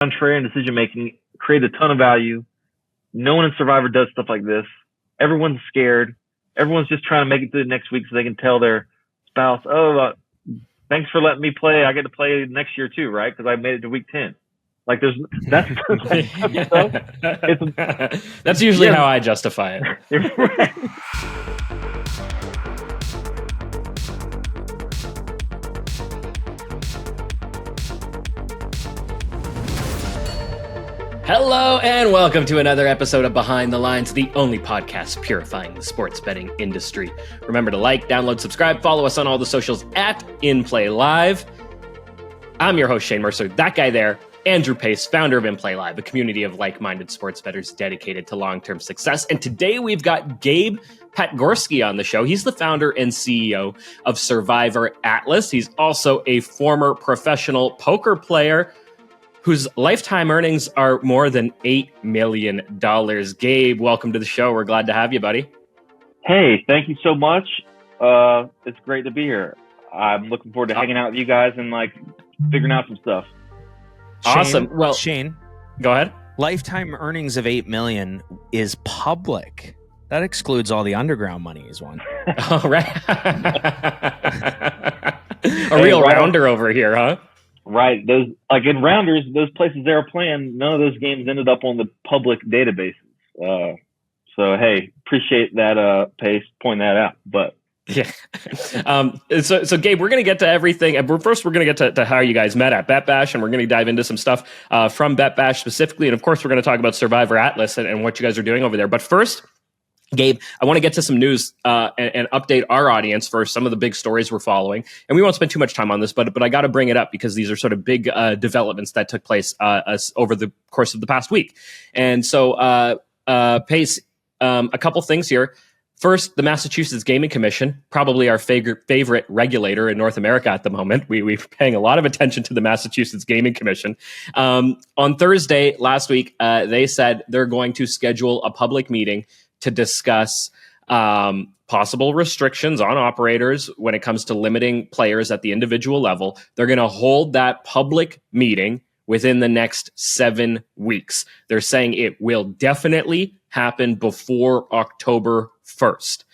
contrarian decision making creates a ton of value. No one in Survivor does stuff like this. Everyone's scared. Everyone's just trying to make it to the next week so they can tell their spouse, thanks for letting me play. I get to play next year too, right? Because I made it to week 10. Like that's that's usually how I justify it. Hello and welcome to another episode of Behind the Lines, the only podcast purifying the sports betting industry. Remember to like, download, subscribe, follow us on all the socials at InPlay Live. I'm your host, Shane Mercer. That guy there, Andrew Pace, founder of InPlay Live, a community of like-minded sports bettors dedicated to long-term success. And today we've got Gabe Patgorski on the show. He's the founder and CEO of Survivor Atlas. He's also a former professional poker player whose lifetime earnings are more than $8 million. Gabe, welcome to the show. We're glad to have you, buddy. Hey, thank you so much. It's great to be here. I'm looking forward to hanging out with you guys and figuring out some stuff. Awesome. Well, Shane, go ahead. Lifetime earnings of $8 million is public. That excludes all the underground money is one. All right. A real rounder over here, huh? Right. Those in rounders, those places they were playing, none of those games ended up on the public databases. So hey, appreciate that Pace pointing that out. But yeah. So Gabe, we're going to get to everything. And we're going to get to how you guys met at Bet Bash, and we're going to dive into some stuff from Bet Bash specifically. And of course, we're going to talk about Survivor Atlas and what you guys are doing over there. But first, Gabe, I want to get to some news and update our audience for some of the big stories we're following. And we won't spend too much time on this, but I got to bring it up because these are sort of big developments that took place over the course of the past week. And so, Pace, a couple things here. First, the Massachusetts Gaming Commission, probably our favorite regulator in North America at the moment. We're paying a lot of attention to the Massachusetts Gaming Commission. On Thursday last week, they said they're going to schedule a public meeting to discuss possible restrictions on operators when it comes to limiting players at the individual level. They're going to hold that public meeting within the next 7 weeks. They're saying it will definitely happen before October 1st.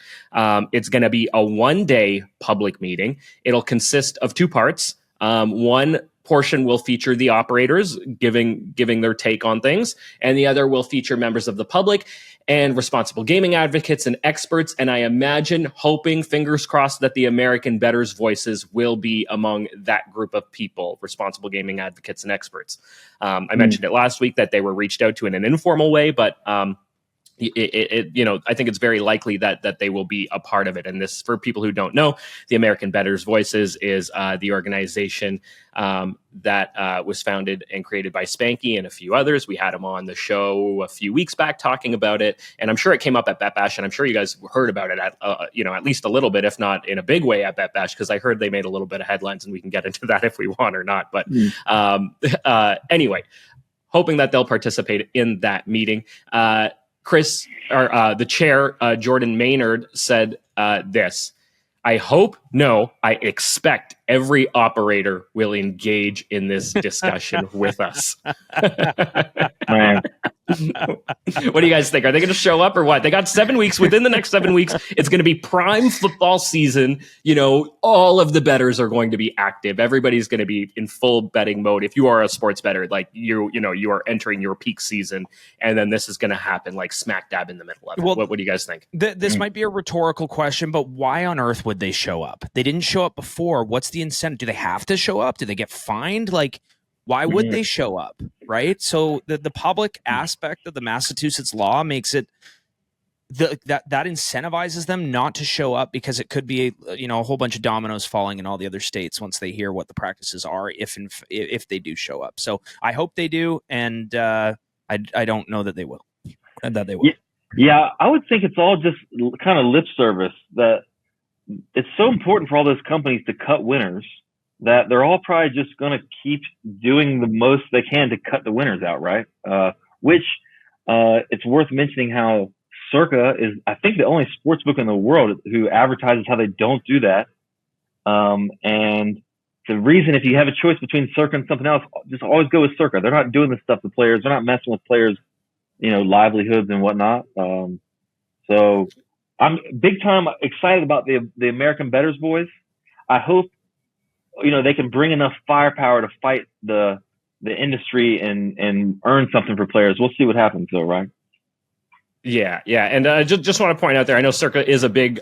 It's going to be a one-day public meeting. It'll consist of two parts. One portion will feature the operators giving their take on things, and the other will feature members of the public and responsible gaming advocates and experts. And I imagine, hoping, fingers crossed, that the American bettors' voices will be among that group of people, responsible gaming advocates and experts. I mentioned it last week that they were reached out to in an informal way, but I think it's very likely that they will be a part of it. And this, for people who don't know, the American Bettors Voices is the organization that was founded and created by Spanky and a few others. We had him on the show a few weeks back talking about it, and I'm sure it came up at Bet Bash, and I'm sure you guys heard about it at least a little bit, if not in a big way, at Bet Bash, because I heard they made a little bit of headlines, and we can get into that if we want or not. But anyway, hoping that they'll participate in that meeting. Chris, or the chair, Jordan Maynard, said this: I expect every operator will engage in this discussion with us. What do you guys think? Are they going to show up or what? They got 7 weeks. Within the next 7 weeks, it's going to be prime football season. All of the bettors are going to be active. Everybody's going to be in full betting mode. If you are a sports bettor, you are entering your peak season, and then this is going to happen smack dab in the middle of it. Well, what do you guys think? This might be a rhetorical question, but why on earth would they show up? They didn't show up before. What's the incentive? Do they have to show up? Do they get fined? Why would they show up, right? So the public aspect of the Massachusetts law makes it that incentivizes them not to show up, because it could be a whole bunch of dominoes falling in all the other states once they hear what the practices are, if they do show up. So I hope they do, and I don't know that they will. Yeah, I would think it's all just kind of lip service. That it's so important for all those companies to cut winners that they're all probably just going to keep doing the most they can to cut the winners out, right? Which it's worth mentioning how Circa is, I think, the only sports book in the world who advertises how they don't do that. And the reason, if you have a choice between Circa and something else, just always go with Circa. They're not doing this stuff to players. They're not messing with players, livelihoods and whatnot. So I'm big time excited about the American Bettors boys. I hope, they can bring enough firepower to fight the industry and earn something for players. We'll see what happens though, right? Yeah, and just want to point out there, I know Circa is a big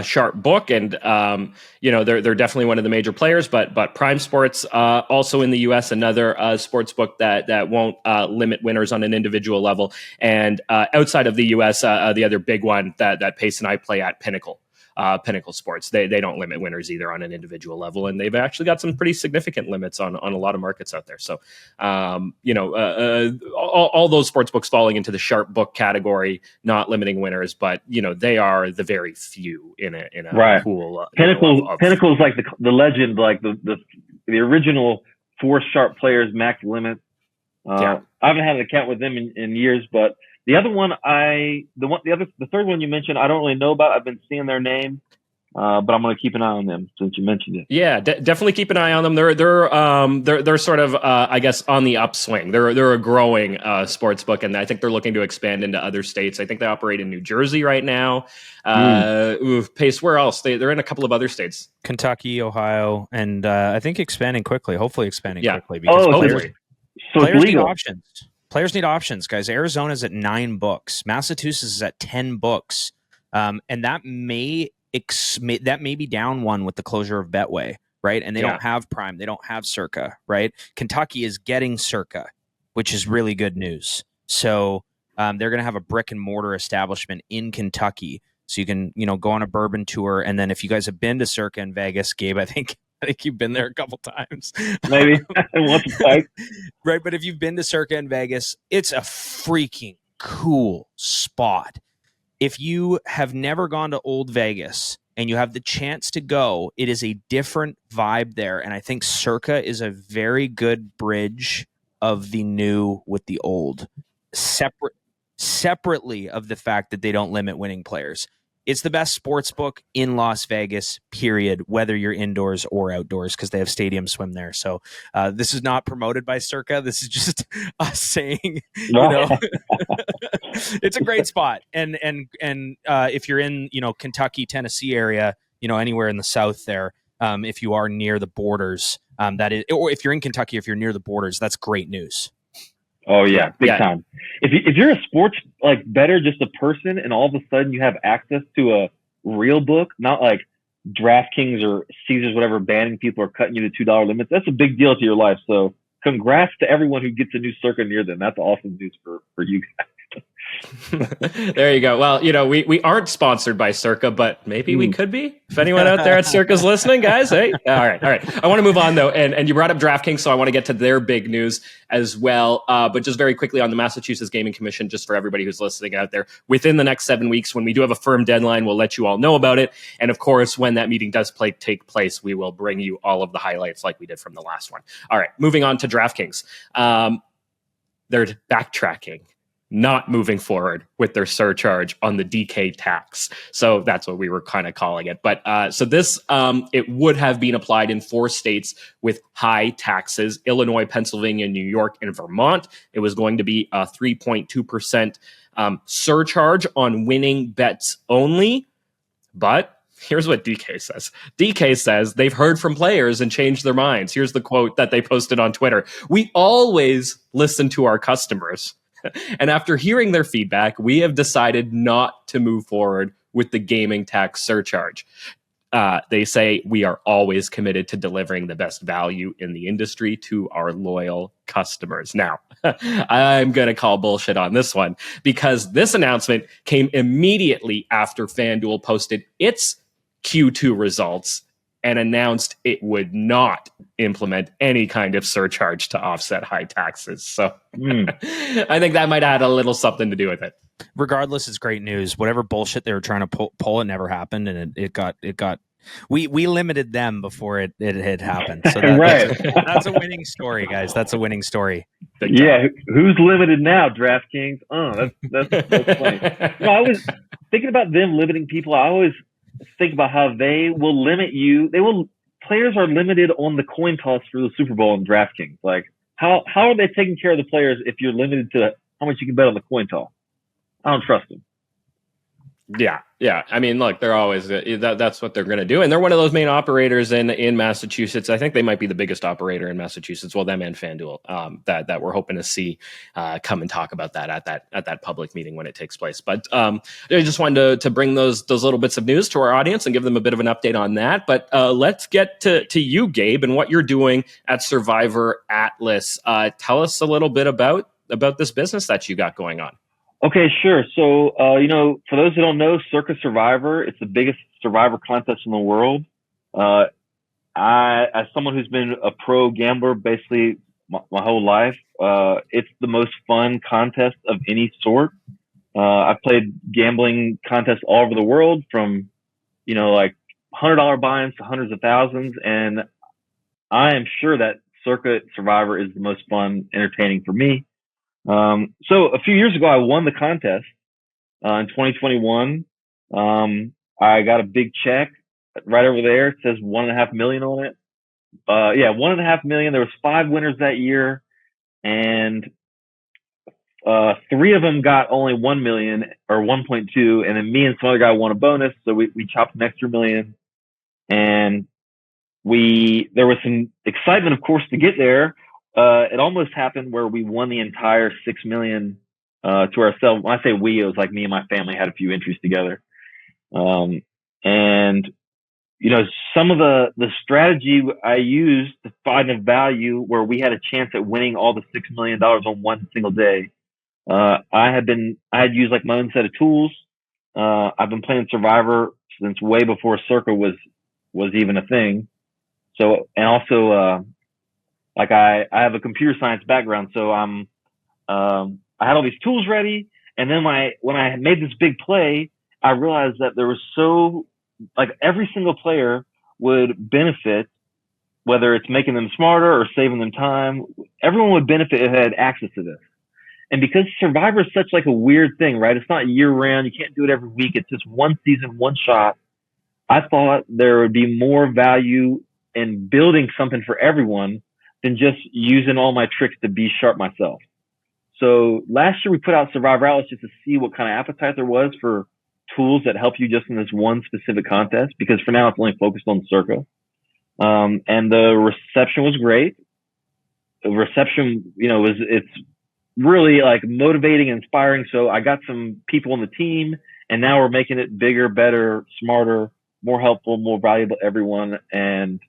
sharp book, and they're definitely one of the major players. But Prime Sports, also in the U.S., another sports book that won't limit winners on an individual level. And outside of the U.S., the other big one that Pace and I play at, Pinnacle Sports. They don't limit winners either on an individual level, and they've actually got some pretty significant limits on a lot of markets out there. So, all those sports books falling into the sharp book category, not limiting winners, but they are the very few in a right. pool. Pinnacle's like the legend, like the original 4 sharp players max limit. I haven't had an account with them in years, but the other one, the third one you mentioned, I don't really know about. I've been seeing their name, but I'm going to keep an eye on them since you mentioned it. Yeah, definitely keep an eye on them. They're sort of I guess on the upswing. They're a growing sports book, and I think they're looking to expand into other states. I think they operate in New Jersey right now. Pace, where else? They're in a couple of other states, Kentucky, Ohio, and I think expanding quickly. Hopefully expanding quickly because players need options. Players need options, guys. Arizona's at 9 books. Massachusetts is at 10 books. And that may be down one with the closure of Betway, right? And they don't have Prime. They don't have Circa, right? Kentucky is getting Circa, which is really good news. So they're going to have a brick and mortar establishment in Kentucky. So you can, go on a bourbon tour. And then if you guys have been to Circa in Vegas, Gabe, I think you've been there a couple times. Maybe once or twice. Right, but if you've been to Circa in Vegas, it's a freaking cool spot. If you have never gone to Old Vegas and you have the chance to go, it is a different vibe there. And I think Circa is a very good bridge of the new with the old, separately of the fact that they don't limit winning players. It's the best sports book in Las Vegas, period, whether you're indoors or outdoors, because they have stadium swim there. So this is not promoted by Circa. This is just us saying, it's a great spot. And if you're in, Kentucky, Tennessee area, anywhere in the South there, if you are near the borders, that is, or if you're in Kentucky, if you're near the borders, that's great news. Oh yeah, big time. If you're a sports bettor, just a person, and all of a sudden you have access to a real book, not like DraftKings or Caesars, whatever, banning people or cutting you to $2 limits, that's a big deal to your life. So congrats to everyone who gets a new Circa near them. That's awesome news for you guys. There you go. Well, we aren't sponsored by Circa, but maybe we could be. If anyone out there at Circa's listening, guys, hey. All right. I want to move on though, and you brought up DraftKings, so I want to get to their big news as well. But just very quickly on the Massachusetts Gaming Commission, just for everybody who's listening out there, within the next 7 weeks, when we do have a firm deadline, we'll let you all know about it. And of course, when that meeting does take place, we will bring you all of the highlights like we did from the last one. All right, moving on to DraftKings. They're backtracking, not moving forward with their surcharge on the DK tax. So that's what we were kind of calling it. But so this, it would have been applied in 4 states with high taxes: Illinois, Pennsylvania, New York, and Vermont. It was going to be a 3.2% surcharge on winning bets only. But here's what DK says. DK says they've heard from players and changed their minds. Here's the quote that they posted on Twitter. "We always listen to our customers. And after hearing their feedback, we have decided not to move forward with the gaming tax surcharge." They say, "We are always committed to delivering the best value in the industry to our loyal customers." Now, I'm going to call bullshit on this one, because this announcement came immediately after FanDuel posted its Q2 results and announced it would not implement any kind of surcharge to offset high taxes. So I think that might add a little something to do with it. Regardless, it's great news. Whatever bullshit they were trying to pull, it never happened, and it got. We limited them before it had happened. So that's a winning story, guys. That's a winning story. Yeah, who's limited now? DraftKings. Oh, that's funny. I was thinking about them limiting people. I always think about how they will limit you. They will players are limited on the coin toss for the Super Bowl and DraftKings. Like, how are they taking care of the players if you're limited to how much you can bet on the coin toss? I don't trust them. Yeah. I mean, look, they're always that's what they're going to do, and they're one of those main operators in Massachusetts. I think they might be the biggest operator in Massachusetts. Well, them and FanDuel, that we're hoping to see come and talk about that at that public meeting when it takes place. But I just wanted to bring those little bits of news to our audience and give them a bit of an update on that. But let's get to you, Gabe, and what you're doing at Survivor Atlas. Tell us a little bit about this business that you got going on. Okay, sure. So, for those who don't know, Circa Survivor, it's the biggest Survivor contest in the world. As someone who's been a pro gambler basically my whole life, it's the most fun contest of any sort. I've played gambling contests all over the world, from, like $100 buy-ins to hundreds of thousands. And I am sure that Circa Survivor is the most fun, entertaining for me. So a few years ago, I won the contest, in 2021. I got a big check right over there. It says $1.5 million on it. $1.5 million. There was 5 winners that year, and 3 of them got only 1 million or 1.2. And then me and some other guy won a bonus. So we chopped an extra $1 million, and there was some excitement, of course, to get there. It almost happened where we won the entire $6 million to ourselves. When I say we, it was like me and my family had a few entries together. And some of the strategy I used to find a value where we had a chance at winning all the $6 million on one single day. I had used like my own set of tools. I've been playing Survivor since way before Circa was even a thing. So, and also, like I have a computer science background, so I had all these tools ready. And then when I made this big play, I realized that there was every single player would benefit, whether it's making them smarter or saving them time. Everyone would benefit if they had access to this. And because Survivor is such like a weird thing, right? It's not year round. You can't do it every week. It's just one season, one shot. I thought there would be more value in building something for everyone than just using all my tricks to be sharp myself. So last year we put out Survivor Atlas just to see what kind of appetite there was for tools that help you just in this one specific contest, because for now it's only focused on Circa. And the reception was great. The reception, it's really like motivating and inspiring. So I got some people on the team, and now we're making it bigger, better, smarter, more helpful, more valuable to everyone. And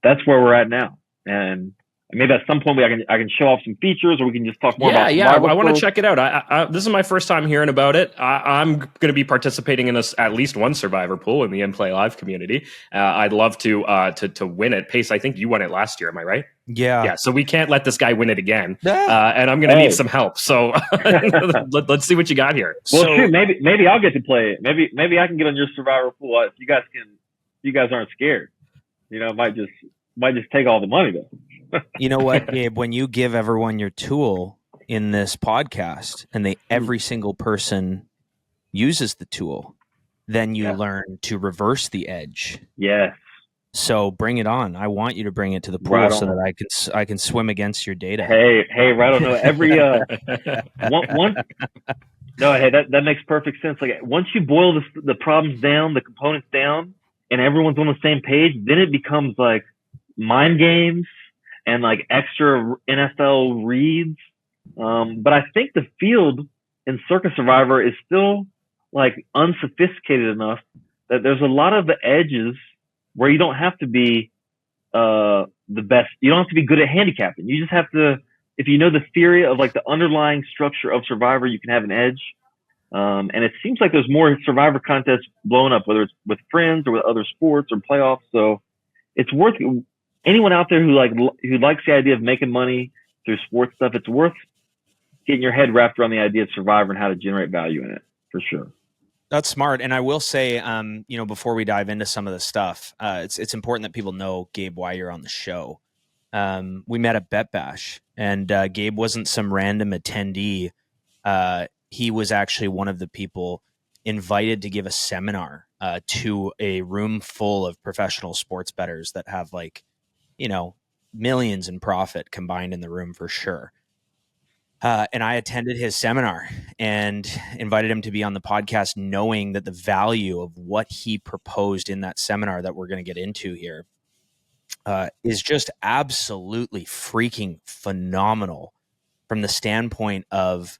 that's where we're at now. And maybe at some point I can show off some features, or we can just talk more about. Yeah, I want to check it out. This is my first time hearing about it. I'm going to be participating in at least one Survivor pool in the In Play Live community. I'd love to win it. Pace, I think you won it last year. Am I right? Yeah. So we can't let this guy win it again. And I'm going to need some help. So let's see what you got here. Well, shoot, maybe I'll get to play it. Maybe I can get on your Survivor pool if you guys aren't scared. Might just take all the money though. You know what, Gabe? When you give everyone your tool in this podcast, and every single person uses the tool, then you learn to reverse the edge. Yes. So bring it on. I want you to bring it to the pool so that I can swim against your data. Hey, right on. Every one. No, hey, that makes perfect sense. Like once you boil the problems down, the components down, and everyone's on the same page, then it becomes like mind games and like extra NFL reads. But I think the field in Circa Survivor is still like unsophisticated enough that there's a lot of the edges where you don't have to be the best. You don't have to be good at handicapping. You just have to, if you know the theory of like the underlying structure of Survivor, you can have an edge. And it seems like there's more Survivor contests blowing up, whether it's with friends or with other sports or playoffs. So it's worth anyone out there who likes the idea of making money through sports stuff. It's worth getting your head wrapped around the idea of Survivor and how to generate value in it, for sure. That's smart. And I will say, before we dive into some of the stuff, it's important that people know, Gabe, why you're on the show. We met at Bet Bash, and Gabe wasn't some random attendee. He was actually one of the people invited to give a seminar to a room full of professional sports bettors that have millions in profit combined in the room for sure. And I attended his seminar and invited him to be on the podcast, knowing that the value of what he proposed in that seminar that we're going to get into here is just absolutely freaking phenomenal from the standpoint of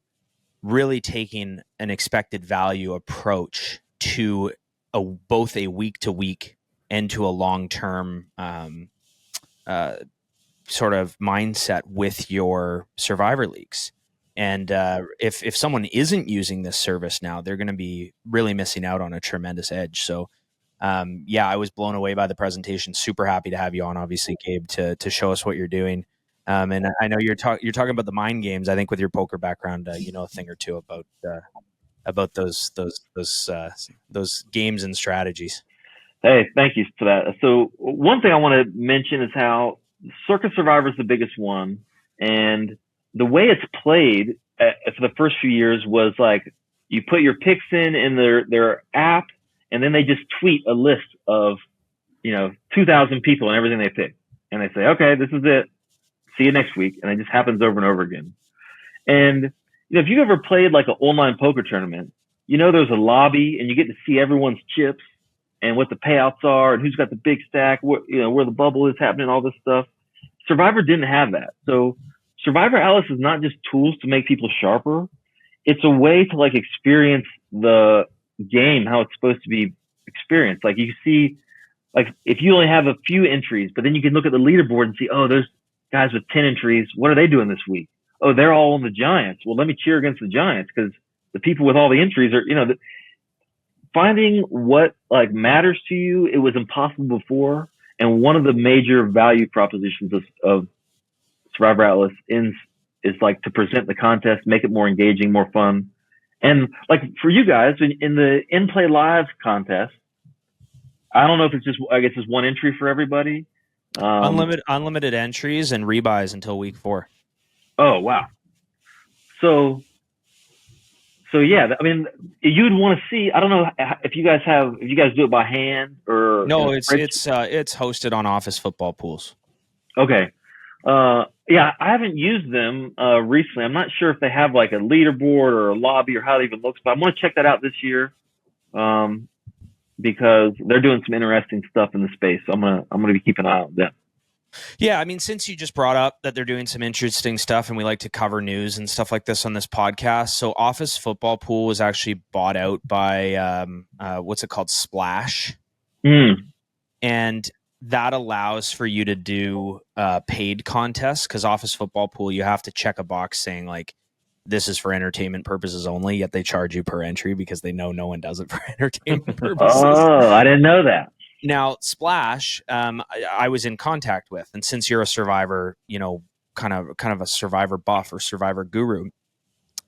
really taking an expected value approach to both a week-to-week and to a long-term sort of mindset with your survivor leagues. And if someone isn't using this service now, they're going to be really missing out on a tremendous edge. So I was blown away by the presentation. Super happy to have you on, obviously, Gabe, to show us what you're doing. And I know you're talking about the mind games. I think with your poker background, you know a thing or two about those games and strategies. Hey, thank you for that. So one thing I want to mention is how Circus Survivor is the biggest one, and the way it's played for the first few years was like you put your picks in their app, and then they just tweet a list of 2,000 people and everything they pick, and they say, okay, this is it. See you next week, and it just happens over and over again. And if you've ever played like an online poker tournament, there's a lobby, and you get to see everyone's chips and what the payouts are and who's got the big stack, where the bubble is happening, all this stuff. Survivor didn't have that. So Survivor Atlas is not just tools to make people sharper. It's a way to like experience the game, how it's supposed to be experienced. Like you see, like if you only have a few entries, but then you can look at the leaderboard and see, oh, there's guys with 10 entries. What are they doing this week? Oh, they're all on the Giants. Well, let me cheer against the Giants because the people with all the entries are, finding what like matters to you. It was impossible before. And one of the major value propositions of Survivor Atlas is like to present the contest, make it more engaging, more fun. And like for you guys in the in-play live contest, I don't know if it's just, I guess it's one entry for everybody. Unlimited entries and rebuys until week 4. Oh, wow. So yeah, I mean, you'd want to see. I don't know if you guys do it by hand or no. It's hosted on Office Football Pools. Okay, yeah, I haven't used them recently. I'm not sure if they have like a leaderboard or a lobby or how it even looks, but I'm going to check that out this year because they're doing some interesting stuff in the space. So I'm gonna be keeping an eye on them. Yeah, I mean, since you just brought up that they're doing some interesting stuff and we like to cover news and stuff like this on this podcast. So Office Football Pool was actually bought out by, what's it called? Splash. And that allows for you to do paid contests because Office Football Pool, you have to check a box saying like, this is for entertainment purposes only, yet they charge you per entry because they know no one does it for entertainment purposes. Oh, I didn't know that. Now, Splash, I was in contact with, and since you're a Survivor, kind of a Survivor buff or Survivor guru,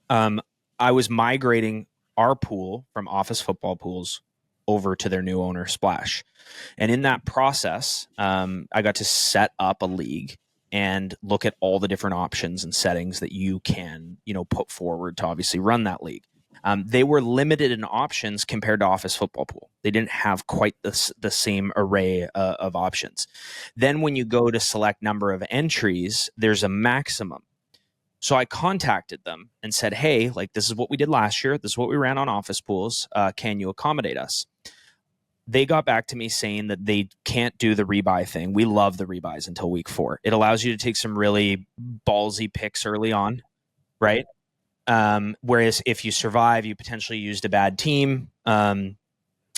I was migrating our pool from Office Football Pools over to their new owner, Splash. And in that process, I got to set up a league and look at all the different options and settings that you can, put forward to obviously run that league. They were limited in options compared to Office Football Pool. They didn't have quite the same array of options. Then when you go to select number of entries, there's a maximum. So I contacted them and said, hey, like this is what we did last year. This is what we ran on Office Pools. Can you accommodate us? They got back to me saying that they can't do the rebuy thing. We love the rebuys until week 4. It allows you to take some really ballsy picks early on, right? Whereas if you survive, you potentially used a bad team. And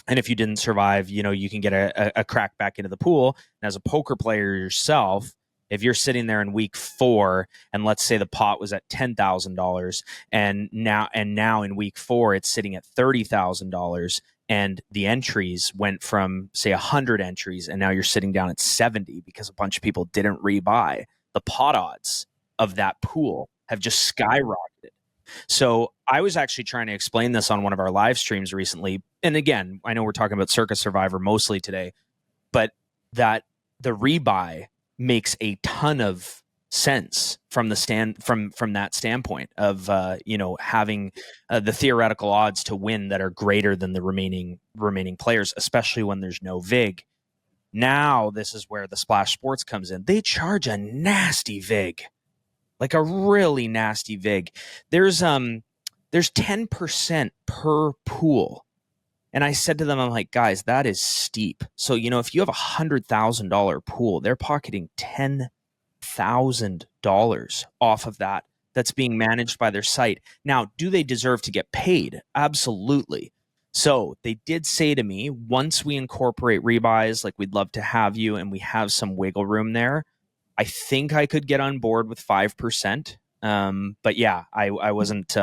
if you didn't survive, you can get a crack back into the pool. And as a poker player yourself, if you're sitting there in week 4 and let's say the pot was at $10,000 and now in week 4, it's sitting at $30,000 and the entries went from say 100 entries and now you're sitting down at 70 because a bunch of people didn't rebuy, the pot odds of that pool have just skyrocketed. So I was actually trying to explain this on one of our live streams recently. And again, I know we're talking about Circus Survivor mostly today, but that the rebuy makes a ton of sense from that standpoint of having the theoretical odds to win that are greater than the remaining players, especially when there's no vig. Now this is where the Splash Sports comes in. They charge a nasty vig, like a really nasty vig. There's 10% per pool. And I said to them, I'm like, guys, that is steep. So, if you have $100,000 pool, they're pocketing $10,000 off of that. That's being managed by their site. Now, do they deserve to get paid? Absolutely. So they did say to me, once we incorporate rebuys, like we'd love to have you and we have some wiggle room there, I think I could get on board with 5%. But yeah, I wasn't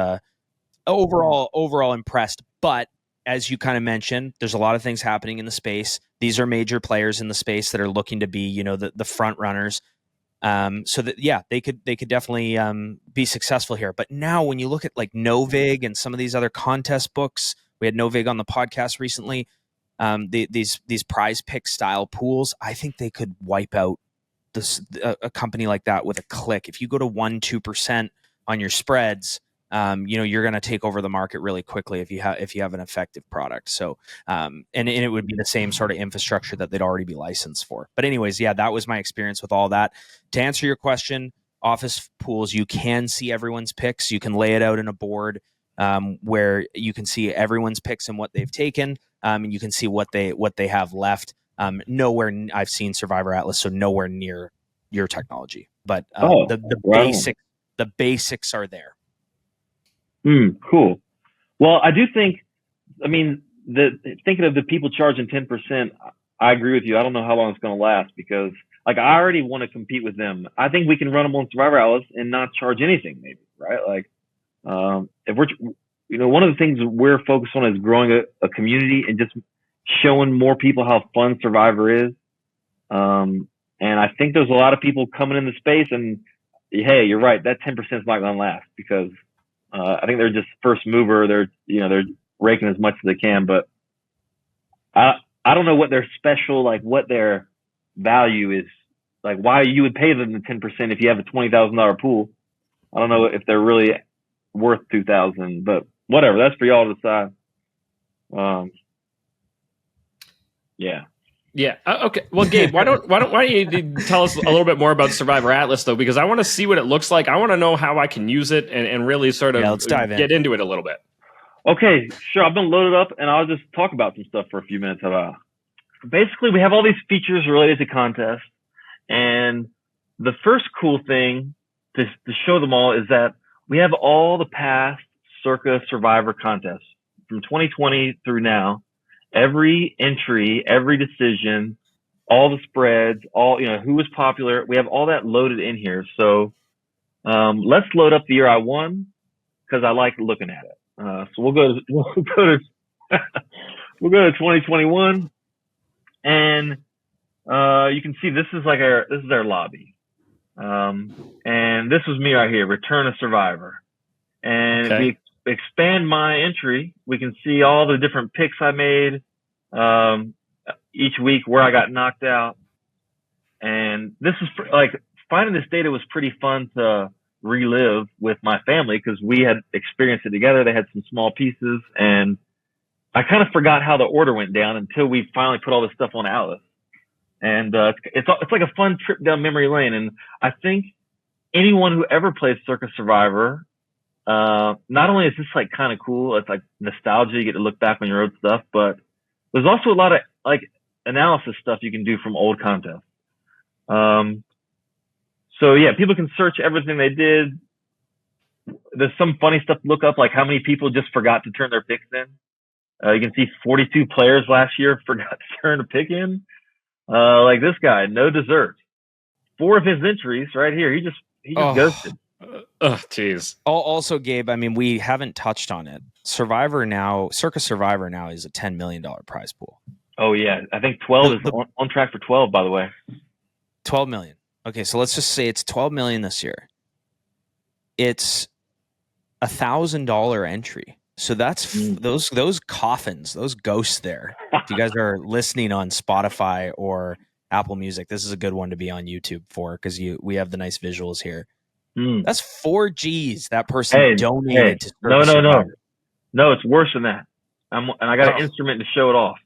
overall impressed. But as you kind of mentioned, there's a lot of things happening in the space. These are major players in the space that are looking to be, the front runners. So that, yeah, they could definitely be successful here. But now when you look at like Novig and some of these other contest books, we had Novig on the podcast recently. These prize pick style pools, I think they could wipe out a company like that with a click. If you go to 1-2% on your spreads, you're going to take over the market really quickly if you have an effective product. So, and it would be the same sort of infrastructure that they'd already be licensed for. But anyways, yeah, that was my experience with all that. To answer your question, office pools, you can see everyone's picks. You can lay it out in a board where you can see everyone's picks and what they've taken, and you can see what they have left. Nowhere I've seen Survivor Atlas, so nowhere near your technology. But the basics are there. Cool. Well, I do think, thinking of the people charging 10%, I agree with you. I don't know how long it's going to last because, I already want to compete with them. I think we can run them on Survivor Atlas and not charge anything, maybe, right? If we're, one of the things we're focused on is growing a community and just showing more people how fun Survivor is. And I think there's a lot of people coming in the space, and hey, you're right, that 10% is not going to last because I think they're just first mover. They're raking as much as they can, but I don't know what their special, what their value is, why you would pay them the 10% if you have a $20,000 pool. I don't know if they're really worth $2,000, but whatever. That's for y'all to decide. Yeah. Yeah. Okay. Well, Gabe, why don't you tell us a little bit more about Survivor Atlas though? Because I want to see what it looks like. I want to know how I can use it and really sort of let's dive get into it a little bit. Okay, sure. I've been loaded up and I'll just talk about some stuff for a few minutes. Basically, we have all these features related to contests. And the first cool thing to show them all is that we have all the past Circa Survivor contests from 2020 through now. Every entry, every decision, all the spreads, who was popular. We have all that loaded in here. So let's load up the year I won because I like looking at it. So we'll go to 2021, and you can see this is our lobby, and this was me right here, Return of Survivor, and if we expand my entry, we can see all the different picks I made each week, where I got knocked out, and this is finding this data was pretty fun to relive with my family because we had experienced it together. They had some small pieces, and I kind of forgot how the order went down until we finally put all this stuff on Atlas. And it's like a fun trip down memory lane. And I think anyone who ever plays Circus Survivor, not only is this kind of cool, it's like nostalgia, you get to look back on your old stuff, but there's also a lot of analysis stuff you can do from old contests. So yeah, people can search everything they did. There's some funny stuff to look up, like how many people just forgot to turn their picks in. You can see 42 players last year forgot to turn a pick in. Like this guy, no dessert. 4 of his entries right here, he just ghosted. Oh, jeez. Also, Gabe, we haven't touched on it. Circus Survivor now is a $10 million prize pool. Oh yeah, I think 12 is on track for 12. By the way, 12 million. Okay, so let's just say it's 12 million this year. It's $1,000 entry. So that's those coffins, those ghosts there. If you guys are listening on Spotify or Apple Music. This is a good one to be on YouTube for because we have the nice visuals here. Mm. That's 4 G's that person donated to No, Survivor. No, it's worse than that. And I got an instrument to show it off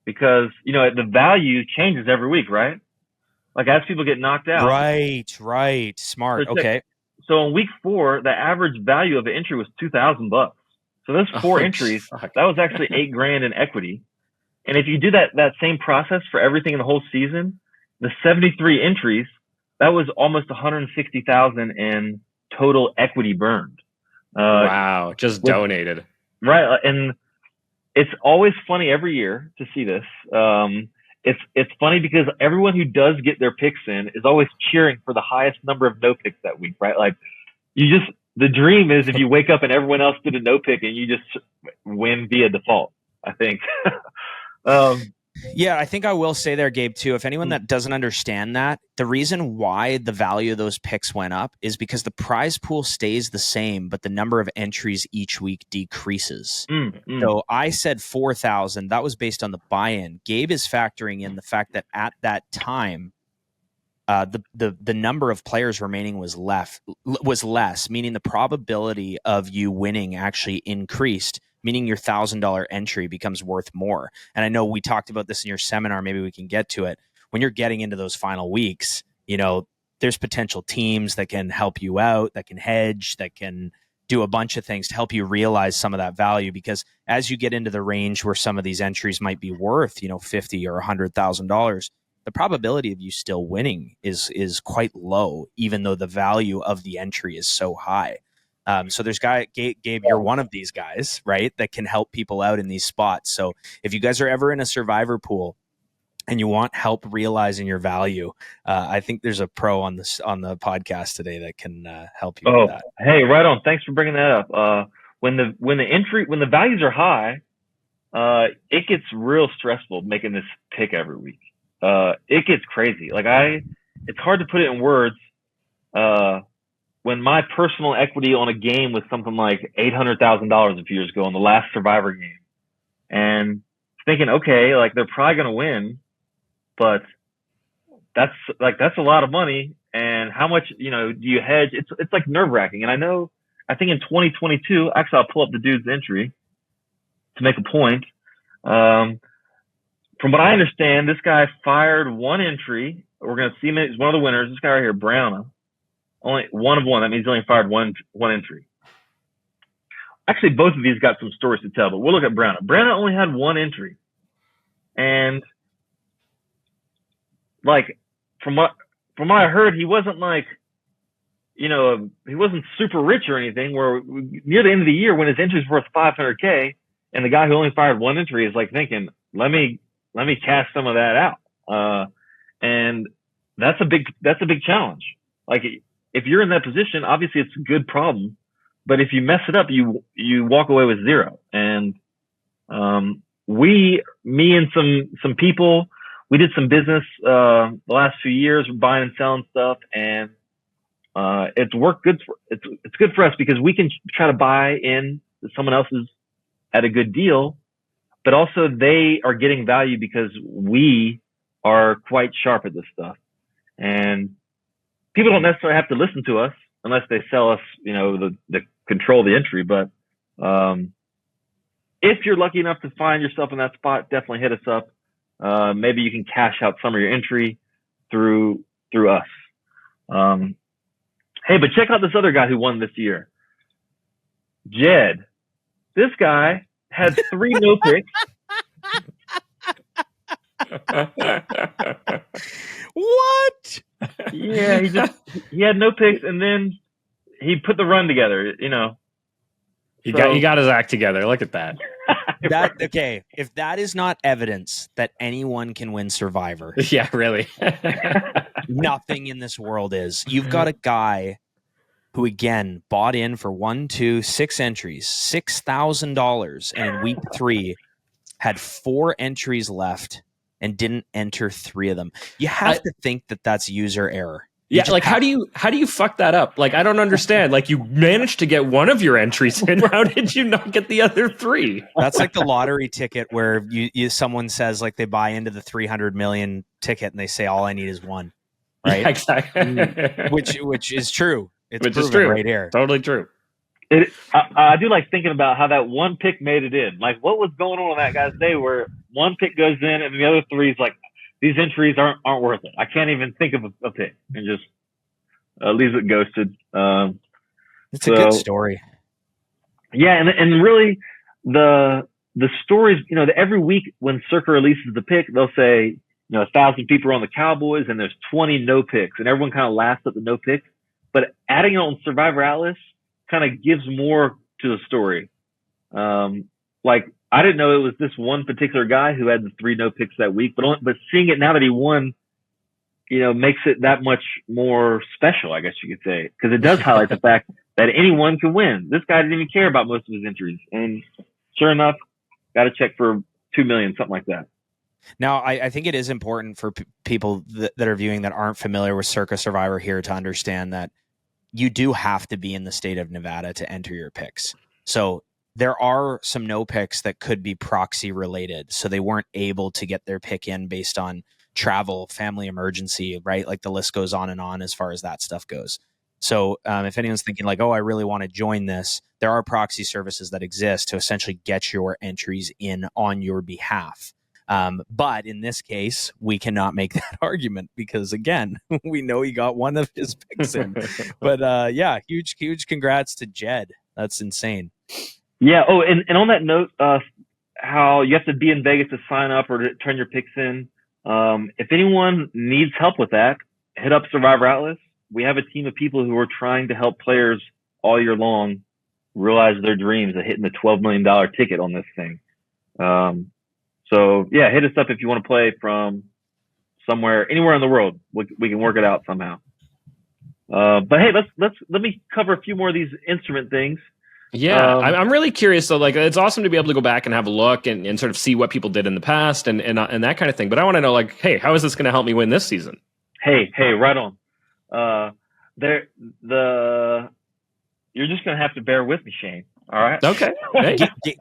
because, the value changes every week, right? Like as people get knocked out. Right. Smart. Okay. So in week 4, the average value of the entry was $2,000. So those 4 entries, that was actually $8,000 in equity. And if you do that same process for everything in the whole season, the 73 entries, that was almost 160,000 in total equity burned. Wow, just donated. Right, and it's always funny every year to see this. It's funny because everyone who does get their picks in is always cheering for the highest number of no picks that week, right? Like the dream is if you wake up and everyone else did a no pick and you just win via default, I think. Yeah, I think I will say there, Gabe, too, if anyone that doesn't understand that, the reason why the value of those picks went up is because the prize pool stays the same, but the number of entries each week decreases. So I said 4,000. That was based on the buy-in. Gabe is factoring in the fact that at that time, the number of players remaining was less, meaning the probability of you winning actually increased, meaning your $1,000 entry becomes worth more. And I know we talked about this in your seminar. Maybe we can get to it. When you're getting into those final weeks, there's potential teams that can help you out, that can hedge, that can do a bunch of things to help you realize some of that value. Because as you get into the range where some of these entries might be worth, $50,000 or $100,000, the probability of you still winning is quite low, even though the value of the entry is so high. So there's Gabe, you're one of these guys, right, that can help people out in these spots. So if you guys are ever in a Survivor pool and you want help realizing your value, I think there's a pro on the podcast today that can help you with that. Hey, right on. Thanks for bringing that up. When the values are high, it gets real stressful making this pick every week. It gets crazy. It's hard to put it in words. When my personal equity on a game was something like $800,000 a few years ago on the last Survivor game, and thinking, okay, they're probably going to win, but that's a lot of money. And how much, do you hedge? It's like nerve wracking. And I think in 2022, actually, I'll pull up the dude's entry to make a point. From what I understand, this guy fired one entry. We're going to see him as one of the winners. This guy right here, Browna. Only one of one. That means he only fired one entry. Actually, both of these got some stories to tell, but we'll look at Browna. Browna only had one entry. And from what I heard, he wasn't he wasn't super rich or anything, where near the end of the year when his entry's worth $500K and the guy who only fired one entry is thinking, let me cash some of that out. And that's a big challenge. If you're in that position, obviously it's a good problem, but if you mess it up, you walk away with zero. And me and some people, we did some business the last few years, buying and selling stuff, and it's worked good. It's good for us because we can try to buy in someone else's at a good deal, but also they are getting value because we are quite sharp at this stuff. And people don't necessarily have to listen to us unless they sell us, the control of the entry. But if you're lucky enough to find yourself in that spot, definitely hit us up. Maybe you can cash out some of your entry through us. Hey, but check out this other guy who won this year. Jed. This guy had 3 no picks. What? Yeah, he had no picks, and then he put the run together. He got his act together. Look at that. Okay, if that is not evidence that anyone can win Survivor, yeah, really, nothing in this world is. You've got a guy who again bought in for 6 entries, $6,000, and in week 3 had 4 entries left and didn't enter 3 of them. You have to think that that's user error. Yeah, like how do you fuck that up? Like, I don't understand. Like, you managed to get one of your entries in. How did you not get the other 3? That's like the lottery ticket where someone says like they buy into the 300 million ticket and they say all I need is one, right? Yeah, exactly. which is true. It's Which is proven true. right here. Totally true. I do like thinking about how that one pick made it in. Like, what was going on that guy's day where one pick goes in and the other 3 is like, these entries aren't worth it. I can't even think of a pick, and just leaves it ghosted. It's a good story. Yeah, and really the stories, every week when Circa releases the pick, they'll say, 1,000 people are on the Cowboys and there's 20 no picks, and everyone kind of laughs at the no picks. But adding it on Survivor Atlas kind of gives more to the story. Like, I didn't know it was this one particular guy who had the 3 no picks that week, but seeing it now that he won, makes it that much more special, I guess you could say, because it does highlight the fact that anyone can win. This guy didn't even care about most of his entries, and sure enough, got a check for $2 million, something like that. Now, I think it is important for people that are viewing that aren't familiar with Circa Survivor here to understand that you do have to be in the state of Nevada to enter your picks. So there are some no picks that could be proxy related. So they weren't able to get their pick in based on travel, family emergency, right? Like the list goes on and on as far as that stuff goes. So if anyone's thinking like, oh, I really want to join this, there are proxy services that exist to essentially get your entries in on your behalf. But in this case, we cannot make that argument because, again, we know he got one of his picks in. But yeah, huge congrats to Jed. That's insane. Yeah. Oh, and on that note, how you have to be in Vegas to sign up or to turn your picks in. If anyone needs help with that, hit up Survivor Atlas. We have a team of people who are trying to help players all year long realize their dreams of hitting the $12 million ticket on this thing. So yeah, hit us up if you want to play from anywhere in the world. We can work it out somehow. But hey, let me cover a few more of these instrument things. Yeah, I'm really curious. So, like, it's awesome to be able to go back and have a look and sort of see what people did in the past and that kind of thing. But I want to know, like, hey, how is this going to help me win this season? Hey, right on. You're just going to have to bear with me, Shane. All right. Okay. Hey.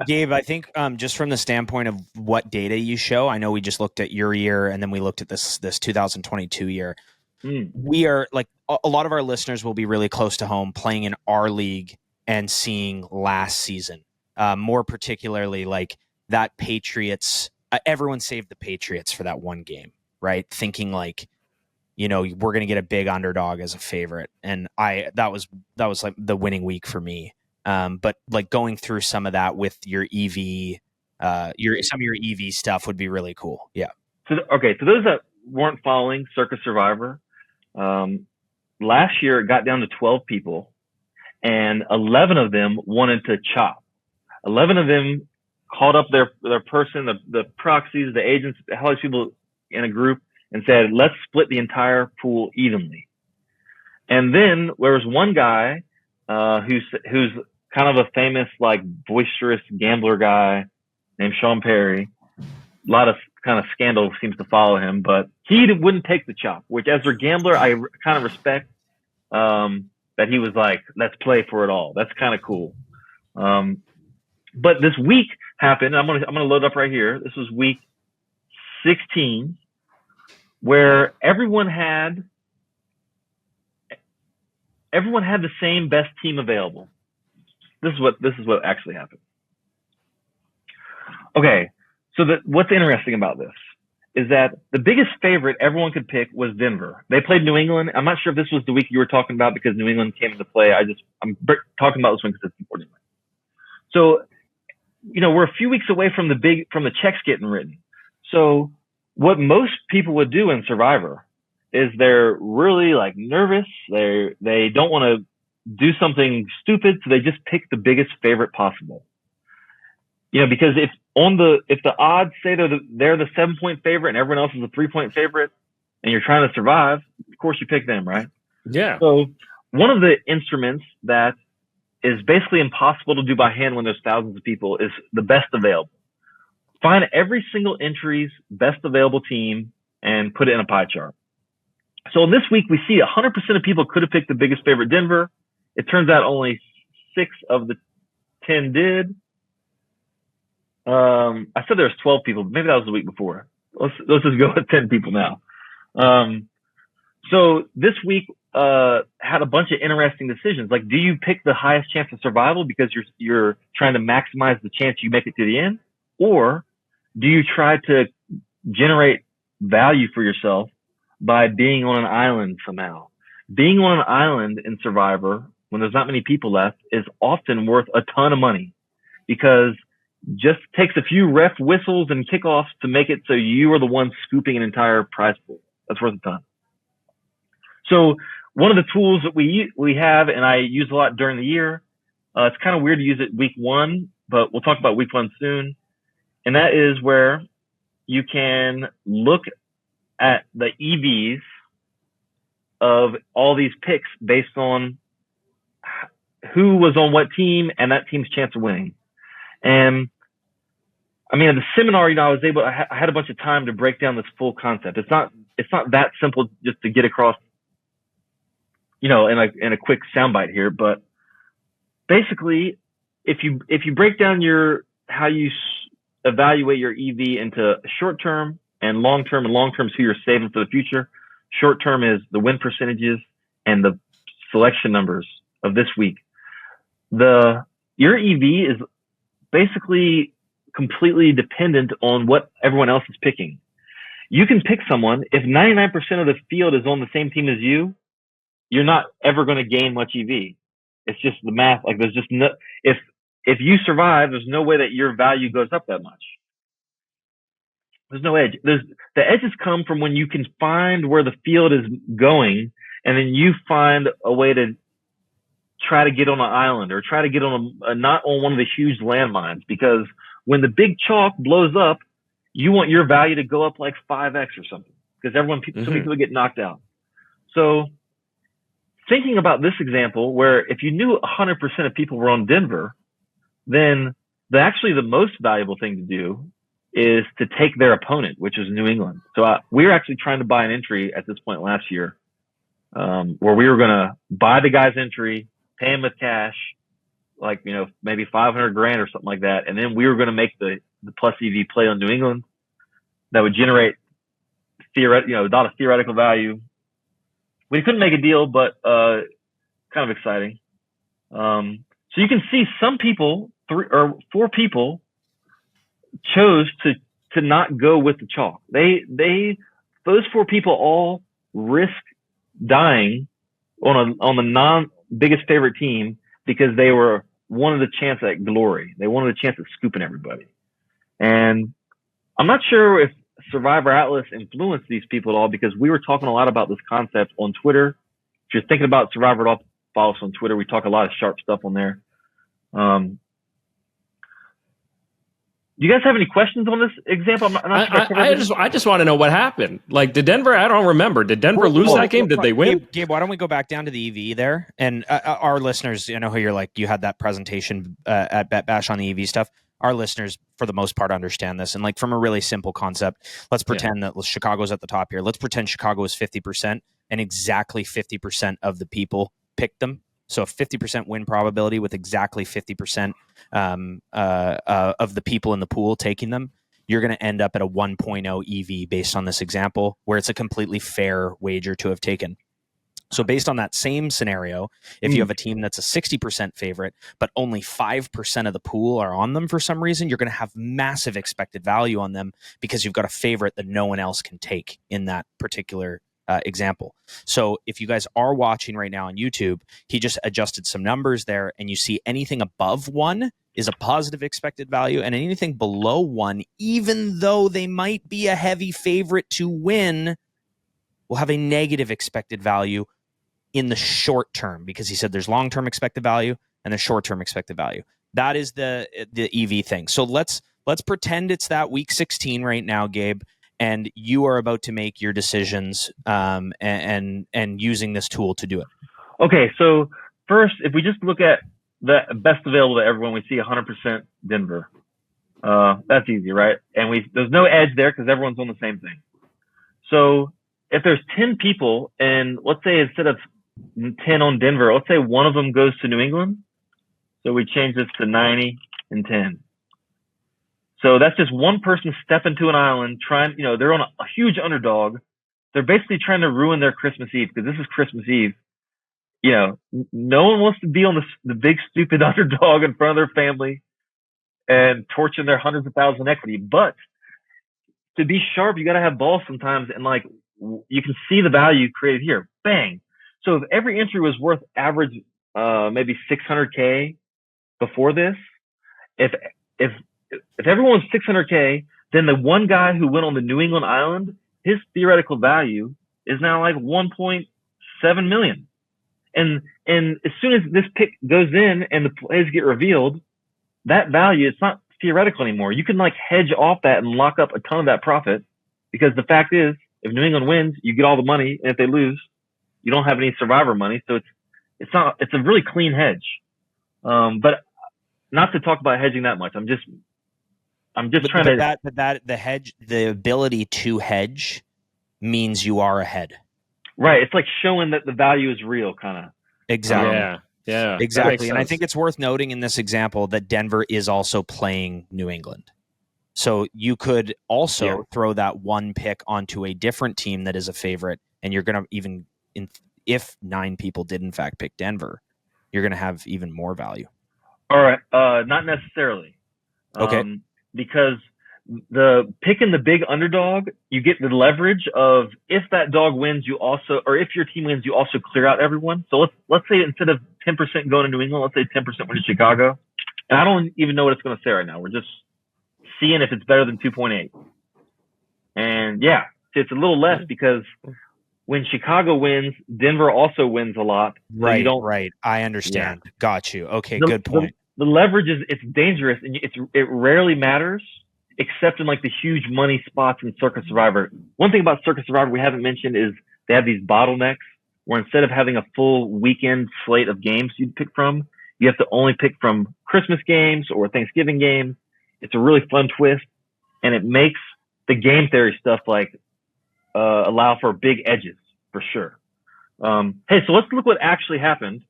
Gabe, I think just from the standpoint of what data you show, I know we just looked at your year and then we looked at this 2022 year. We are like a lot of our listeners will be really close to home playing in our league and seeing last season, more particularly like that Patriots. Everyone saved the Patriots for that one game, right? Thinking like, we're going to get a big underdog as a favorite, and that was like the winning week for me. But like going through some of that with your EV, some of your EV stuff would be really cool. Yeah. So those that weren't following Circa Survivor, last year it got down to 12 people. And 11 of them wanted to chop. 11 of them called up their person, the proxies, the agents, all these people in a group and said, let's split the entire pool evenly. And then there was one guy who's kind of a famous, like, boisterous gambler guy named Sean Perry. A lot of kind of scandal seems to follow him, but he wouldn't take the chop, which as a gambler, I kind of respect. That he was like, let's play for it all. That's kind of cool. But this week happened. I'm gonna load up right here. This was week 16, where everyone had the same best team available. This is what actually happened. Okay, so what's interesting about this is that the biggest favorite everyone could pick was Denver. They played New England. I'm not sure if this was the week you were talking about because New England came into play. I'm talking about this one because it's important. So, we're a few weeks away from the checks getting written. So what most people would do in Survivor is they're really like nervous. They don't want to do something stupid. So they just pick the biggest favorite possible. Because if the odds say they're the 7-point favorite and everyone else is a 3-point favorite and you're trying to survive, of course you pick them, right? Yeah. So one of the instruments that is basically impossible to do by hand when there's thousands of people is the best available. Find every single entry's best available team and put it in a pie chart. So this week we see 100% of people could have picked the biggest favorite Denver. It turns out only 6 of the 10 did. I said there was 12 people, but maybe that was the week before. Let's just go with 10 people now. So this week had a bunch of interesting decisions. Like, do you pick the highest chance of survival because you're trying to maximize the chance you make it to the end, or do you try to generate value for yourself by being on an island somehow? Being on an island in Survivor when there's not many people left is often worth a ton of money, because just takes a few ref whistles and kickoffs to make it so you are the one scooping an entire prize pool. That's worth a ton. So one of the tools that we have, and I use a lot during the year, it's kind of weird to use it week 1, but we'll talk about week 1 soon. And that is where you can look at the EVs of all these picks based on who was on what team and that team's chance of winning. And I mean, at the seminar, I had a bunch of time to break down this full concept. It's not that simple just to get across, in a quick soundbite here. But basically, if you break down how you evaluate your EV into short term and long term is who you're saving for the future. Short term is the win percentages and the selection numbers of this week. Your EV is basically completely dependent on what everyone else is picking. You can pick someone. If 99% of the field is on the same team as you, you're not ever going to gain much EV. It's just the math. Like, there's just no, if you survive, there's no way that your value goes up that much. There's no edge. The edges come from when you can find where the field is going, and then you find a way to try to get on an island or try to get on not on one of the huge landmines, because when the big chalk blows up, you want your value to go up like 5x or something, because so many people get knocked out. So thinking about this example, where if you knew 100% of people were on Denver, then actually the most valuable thing to do is to take their opponent, which is New England. So we were actually trying to buy an entry at this point last year, where we were going to buy the guy's entry, pay him with cash, like, maybe $500,000 or something like that. And then we were going to make the plus EV play on New England that would generate a lot of theoretical value. We couldn't make a deal, but kind of exciting. So you can see some people, 3 or 4 people, chose to not go with the chalk. Those 4 people all risk dying on the non biggest favorite team because they wanted a chance at glory. They wanted a chance at scooping everybody. And I'm not sure if Survivor Atlas influenced these people at all, because we were talking a lot about this concept on Twitter. If you're thinking about Survivor at all, follow us on Twitter. We talk a lot of sharp stuff on there. Do you guys have any questions on this example? I'm not sure. I just want to know what happened. Like, did Denver? I don't remember. Did Denver lose that game? Did they win? Gabe, why don't we go back down to the EV there? And our listeners, I know how you had that presentation at Bet Bash on the EV stuff. Our listeners, for the most part, understand this. And from a really simple concept, let's pretend that Chicago's at the top here. Let's pretend Chicago is 50%, and exactly 50% of the people picked them. So a 50% win probability with exactly 50% of the people in the pool taking them. You're going to end up at a 1.0 EV based on this example, where it's a completely fair wager to have taken. So based on that same scenario, if you have a team that's a 60% favorite, but only 5% of the pool are on them for some reason, you're going to have massive expected value on them because you've got a favorite that no one else can take in that particular example. So if you guys are watching right now on YouTube, he just adjusted some numbers there, and you see anything above 1 is a positive expected value, and anything below 1, even though they might be a heavy favorite to win, will have a negative expected value in the short term, because he said there's long-term expected value and there's short-term expected value. That is the EV thing. So let's pretend it's that week 16 right now, Gabe, and you are about to make your decisions and using this tool to do it. Okay, so first, if we just look at the best available to everyone, we see 100% Denver. That's easy, right? And there's no edge there because everyone's on the same thing. So if there's 10 people, and let's say instead of 10 on Denver, let's say one of them goes to New England. So we change this to 90 and 10. So that's just one person stepping to an island trying, they're on a huge underdog. They're basically trying to ruin their Christmas Eve because this is Christmas Eve. No one wants to be on the big stupid underdog in front of their family and torching their hundreds of thousands in equity. But to be sharp, you got to have balls sometimes. And like, you can see the value created here. Bang. So if every entry was worth average, maybe 600K before this, if everyone was 600K, then the one guy who went on the New England island, his theoretical value is now like 1.7 million. And as soon as this pick goes in and the plays get revealed, that value, it's not theoretical anymore. You can like hedge off that and lock up a ton of that profit, because the fact is, if New England wins, you get all the money, and if they lose, you don't have any survivor money. So it's a really clean hedge. But not to talk about hedging that much. I'm just trying to. The hedge, the ability to hedge, means you are ahead. Right. It's like showing that the value is real, kind of. Exactly. Yeah. Exactly. And I think it's worth noting in this example that Denver is also playing New England. So you could also throw that one pick onto a different team that is a favorite, and you're going to if 9 people did in fact pick Denver, you're going to have even more value. All right. Not necessarily. Okay. Because the picking the big underdog, you get the leverage of, if that dog wins, or if your team wins, you also clear out everyone. So let's say instead of 10% going to New England, let's say 10% went to Chicago. And I don't even know what it's going to say right now. We're just seeing if it's better than 2.8. And yeah, it's a little less because when Chicago wins, Denver also wins a lot. So right. I understand. Yeah. Got you. Okay, good point. The leverage it's dangerous, and it rarely matters, except in like the huge money spots in Circus Survivor. One thing about Circus Survivor we haven't mentioned is they have these bottlenecks where instead of having a full weekend slate of games you'd pick from, you have to only pick from Christmas games or Thanksgiving games. It's a really fun twist, and it makes the game theory stuff like allow for big edges for sure. Hey, so let's look what actually happened.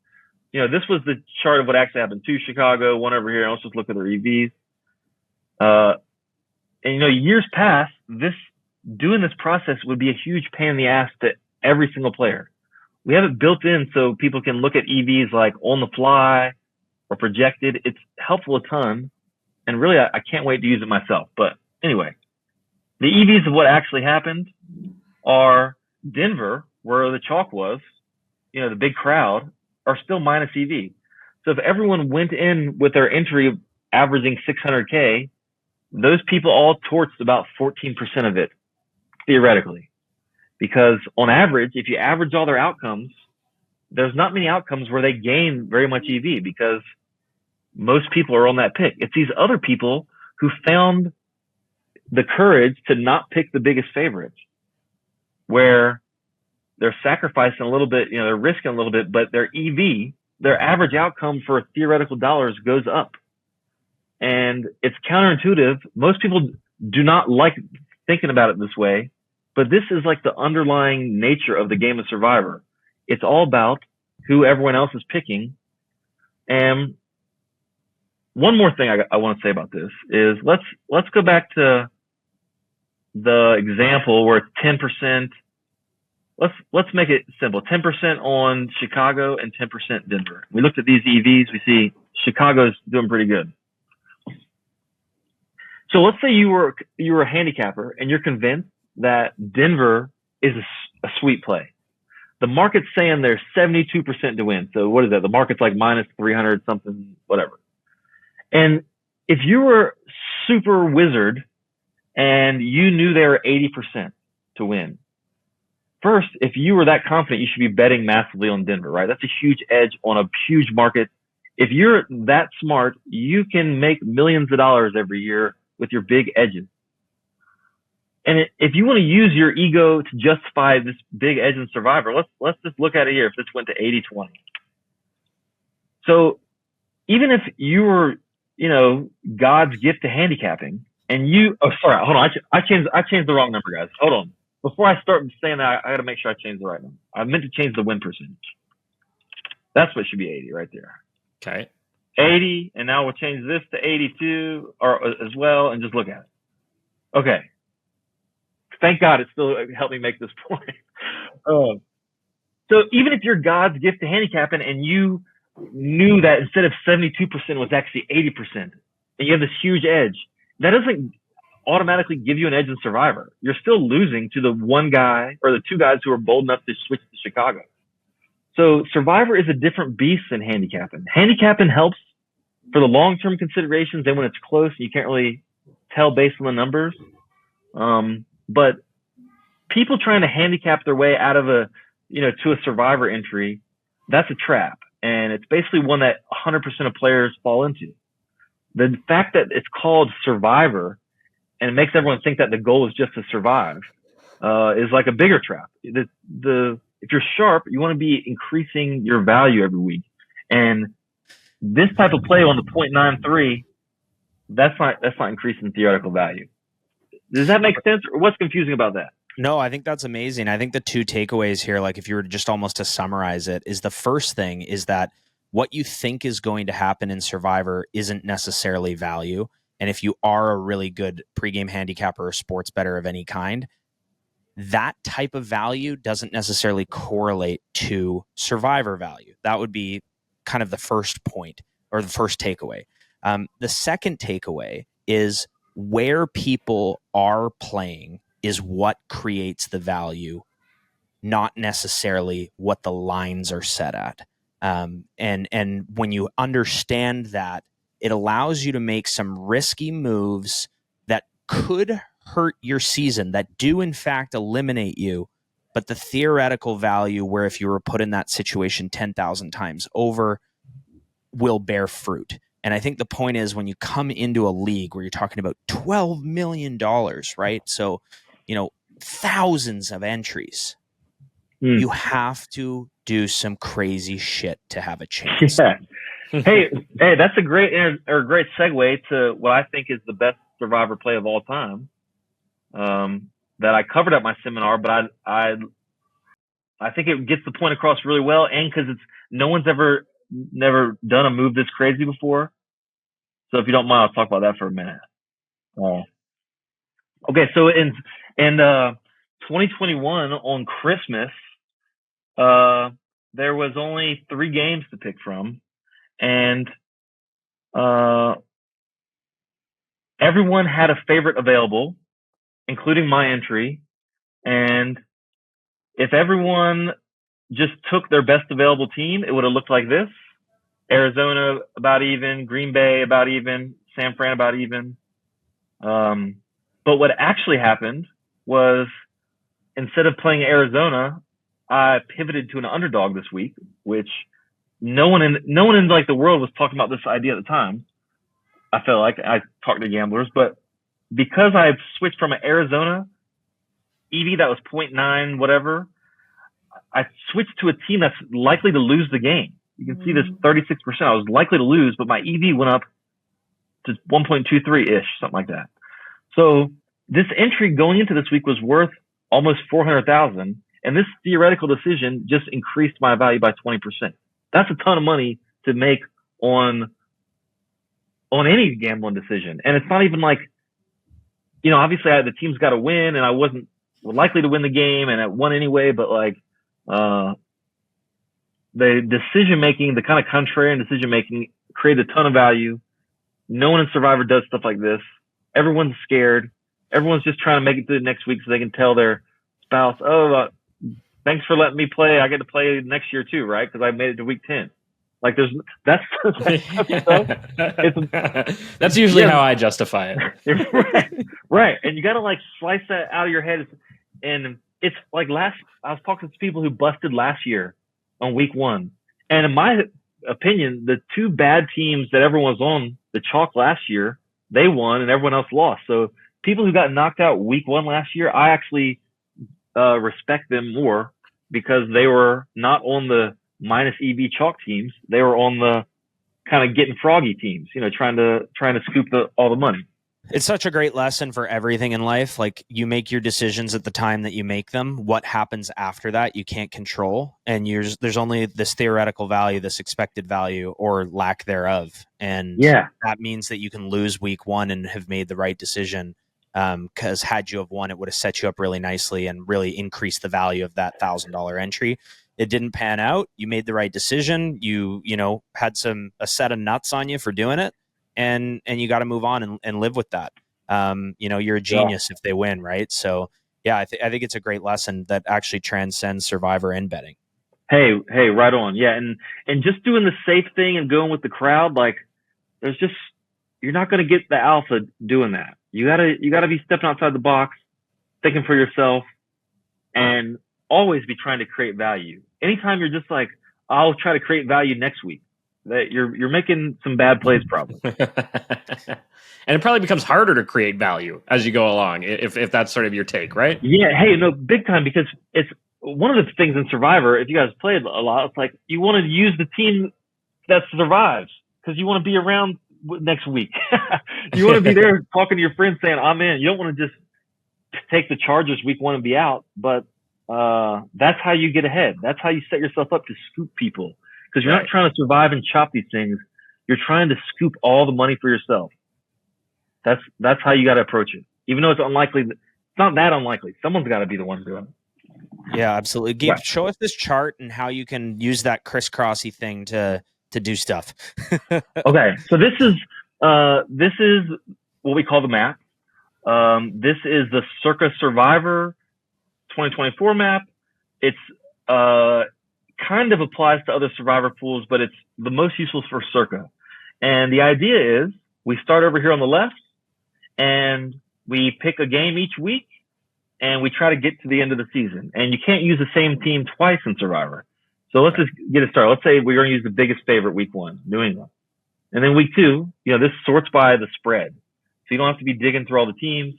This was the chart of what actually happened. 2 Chicago, 1 over here. Let's just look at their EVs. And years past, doing this process would be a huge pain in the ass to every single player. We have it built in so people can look at EVs like on the fly or projected. It's helpful a ton. And really, I can't wait to use it myself. But anyway, the EVs of what actually happened are Denver, where the chalk was, the big crowd, are still minus EV. So if everyone went in with their entry averaging 600K, those people all torched about 14% of it, theoretically. Because on average, if you average all their outcomes, there's not many outcomes where they gain very much EV, because most people are on that pick. It's these other people who found the courage to not pick the biggest favorites, where they're sacrificing a little bit, they're risking a little bit, but their EV, their average outcome for theoretical dollars goes up. And it's counterintuitive. Most people do not like thinking about it this way, but this is like the underlying nature of the game of Survivor. It's all about who everyone else is picking. And one more thing I want to say about this is let's go back to the example where it's 10%. Let's make it simple. 10% on Chicago and 10% Denver. We looked at these EVs. We see Chicago's doing pretty good. So let's say you were a handicapper and you're convinced that Denver is a sweet play. The market's saying they're 72% to win. So what is that? The market's like minus 300 something, whatever. And if you were super wizard and you knew they were 80% to win, first, if you were that confident, you should be betting massively on Denver, right? That's a huge edge on a huge market. If you're that smart, you can make millions of dollars every year with your big edges. And if you want to use your ego to justify this big edge in Survivor, let's just look at it here. If this went to 80-20. So even if you were, God's gift to handicapping, and hold on, I changed the wrong number, guys. Hold on. before I start saying that, I got to make sure I change the right number. I meant to change the win percentage. That's what should be 80 right there. Okay. 80, and now we'll change this to 82 or as well, and just look at it. Okay. Thank God it still helped me make this point. So even if you're God's gift to handicapping and you knew that instead of 72% was actually 80%, and you have this huge edge, that doesn't automatically give you an edge in Survivor. You're still losing to the one guy or the two guys who are bold enough to switch to Chicago. So Survivor is a different beast than handicapping. Handicapping helps for the long-term considerations, and when it's close, you can't really tell based on the numbers. But people trying to handicap their way out of to a Survivor entry, that's a trap. And it's basically one that 100% of players fall into. The fact that it's called Survivor and it makes everyone think that the goal is just to survive is like a bigger trap. If you're sharp, you want to be increasing your value every week. And this type of play on the 0.93, that's not increasing theoretical value. Does that make sense? Or what's confusing about that? No, I think that's amazing. I think the two takeaways here, like if you were just almost to summarize it, is the first thing is that what you think is going to happen in Survivor isn't necessarily value. And if you are a really good pregame handicapper or sports bettor of any kind, that type of value doesn't necessarily correlate to Survivor value. That would be kind of the first point or the first takeaway. The second takeaway is where people are playing is what creates the value, not necessarily what the lines are set at. And when you understand that, it allows you to make some risky moves that could hurt your season, that do in fact eliminate you, but the theoretical value where if you were put in that situation 10,000 times over will bear fruit. And I think the point is when you come into a league where you're talking about $12 million, right? So, thousands of entries, you have to do some crazy shit to have a chance. Yeah. Hey, that's a great segue to what I think is the best Survivor play of all time. That I covered at my seminar, but I think it gets the point across really well, and because no one's never done a move this crazy before. So if you don't mind, I'll talk about that for a minute. Okay, so in 2021 on Christmas, there was only 3 games to pick from, and everyone had a favorite available, including my entry. And if everyone just took their best available team, it would have looked like this: Arizona about even, Green Bay about even, San Fran about even. But what actually happened was, instead of playing Arizona, I pivoted to an underdog this week, which no one in like the world was talking about this idea at the time. I felt like I talked to gamblers, but because I switched from an Arizona EV that was 0.9 whatever, I switched to a team that's likely to lose the game. You can see this 36%. I was likely to lose, but my EV went up to 1.23-ish, something like that. So this entry going into this week was worth almost $400,000, and this theoretical decision just increased my value by 20%. That's a ton of money to make on any gambling decision. And it's not even like, obviously the team's got to win, and I wasn't likely to win the game, and it won anyway, but like, the decision making, the kind of contrarian decision making, created a ton of value. No one in Survivor does stuff like this. Everyone's scared. Everyone's just trying to make it through the next week so they can tell their spouse, thanks for letting me play. I get to play next year too, right? Because I made it to week 10. Like that's usually how I justify it. Right. And you got to like slice that out of your head. And it's like I was talking to people who busted last year on week 1. And in my opinion, the 2 bad teams that everyone was on the chalk last year, they won and everyone else lost. So people who got knocked out week 1 last year, I actually respect them more because they were not on the minus EV chalk teams. They were on the kind of getting froggy teams, trying to scoop all the money. It's such a great lesson for everything in life. Like, you make your decisions at the time that you make them. What happens after that, you can't control. And there's only this theoretical value, this expected value, or lack thereof. And that means that you can lose week one and have made the right decision. Because had you have won, it would have set you up really nicely and really increased the value of that $1,000 entry. It didn't pan out. You made the right decision. You had a set of nuts on you for doing it. And you got to move on and live with that. You're a genius if they win, right? So yeah, I think it's a great lesson that actually transcends Survivor and betting. Hey, right on. Yeah, and just doing the safe thing and going with the crowd, like you're not going to get the alpha doing that. You gotta be stepping outside the box, thinking for yourself, and always be trying to create value. Anytime you're just like, I'll try to create value next week, that you're making some bad plays probably. And it probably becomes harder to create value as you go along, if that's sort of your take, right? Yeah, hey, no, big time, because it's one of the things in Survivor, if you guys played a lot, it's like you want to use the team that survives because you want to be around next week. You want to be there talking to your friends saying, I'm in. You don't want to just take the Chargers week one and be out, but that's how you get ahead. That's how you set yourself up to scoop people, because you're not trying to survive and chop these things. You're trying to scoop all the money for yourself. That's how you got to approach it. Even though it's unlikely, it's not that unlikely. Someone's got to be the one doing it. Yeah, absolutely. Gabe, show us this chart and how you can use that crisscrossy thing to do stuff. Okay, so this is what we call the map. This is the Circa Survivor 2024 map. It's kind of applies to other Survivor pools, but it's the most useful for Circa. And the idea is we start over here on the left, and we pick a game each week, and we try to get to the end of the season. And you can't use the same team twice in Survivor. So let's just get it started. Let's say we're going to use the biggest favorite week one, New England. And then week two, this sorts by the spread. So you don't have to be digging through all the teams.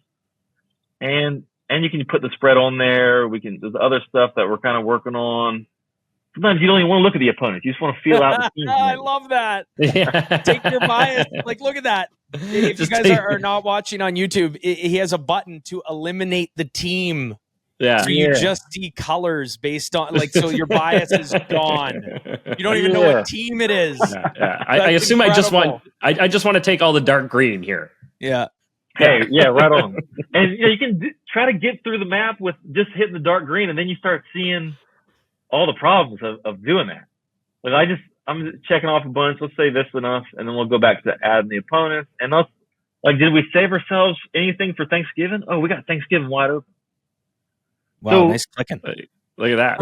And you can put the spread on there. There's other stuff that we're kind of working on. Sometimes you don't even want to look at the opponents. You just want to feel out the teams. I love that. Yeah. Take your bias. Like, look at that. If you guys are not watching on YouTube, he has a button to eliminate the team. Yeah. So you just see colors based on, so your bias is gone. You don't even know what team it is. Yeah. I assume incredible. I just want to take all the dark green here. Yeah. Hey, yeah, right on. And you can try to get through the map with just hitting the dark green, and then you start seeing all the problems of doing that. Like I'm just checking off a bunch. Let's say this enough, and then we'll go back to adding the opponents. And did we save ourselves anything for Thanksgiving? Oh, we got Thanksgiving wide open. Wow, nice clicking. Look at that.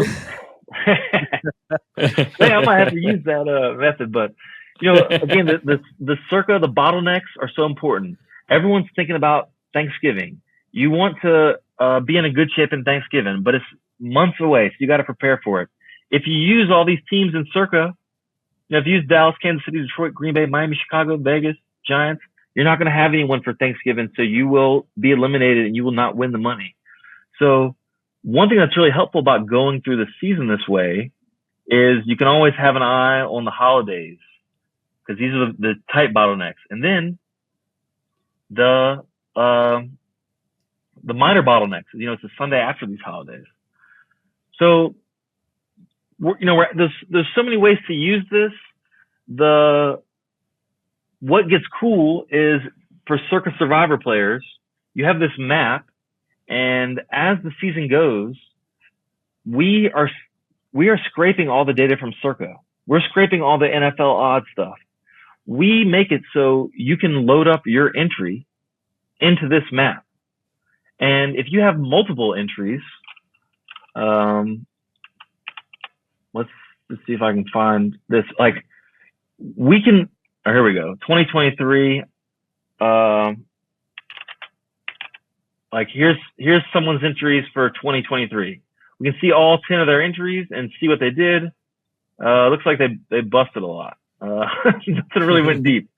Hey, I might have to use that method, but again, the Circa, the bottlenecks are so important. Everyone's thinking about Thanksgiving. You want to be in a good shape in Thanksgiving, but it's months away, so you got to prepare for it. If you use all these teams in Circa, if you use Dallas, Kansas City, Detroit, Green Bay, Miami, Chicago, Vegas, Giants, you're not going to have anyone for Thanksgiving, so you will be eliminated and you will not win the money. So one thing that's really helpful about going through the season this way is you can always have an eye on the holidays, because these are the tight bottlenecks. And then the minor bottlenecks, it's the Sunday after these holidays. So, there's so many ways to use this. What gets cool is for Circa Survivor players, you have this map, and as the season goes, we are scraping all the data from Circa. We're scraping all the NFL odds stuff. We make it so you can load up your entry into this map. And if you have multiple entries, let's see if I can find this. We can, here we go. 2023. Here's someone's entries for 2023. We can see all 10 of their entries and see what they did. Looks like they busted a lot. Nothing really went deep.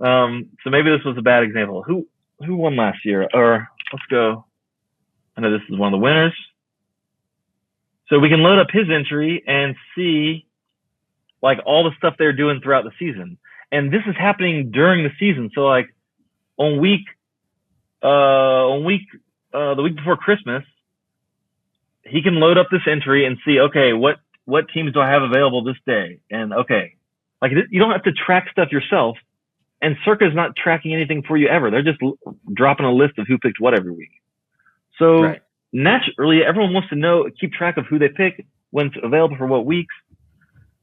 So maybe this was a bad example. Who won last year? Or let's go. I know this is one of the winners. So we can load up his entry and see all the stuff they're doing throughout the season. And this is happening during the season. So on week the week before Christmas, he can load up this entry and see, okay, what teams do I have available this day? And okay, like you don't have to track stuff yourself, and Circa's not tracking anything for you ever. They're just dropping a list of who picked what every week. So naturally, everyone wants to keep track of who they pick, when it's available for what weeks.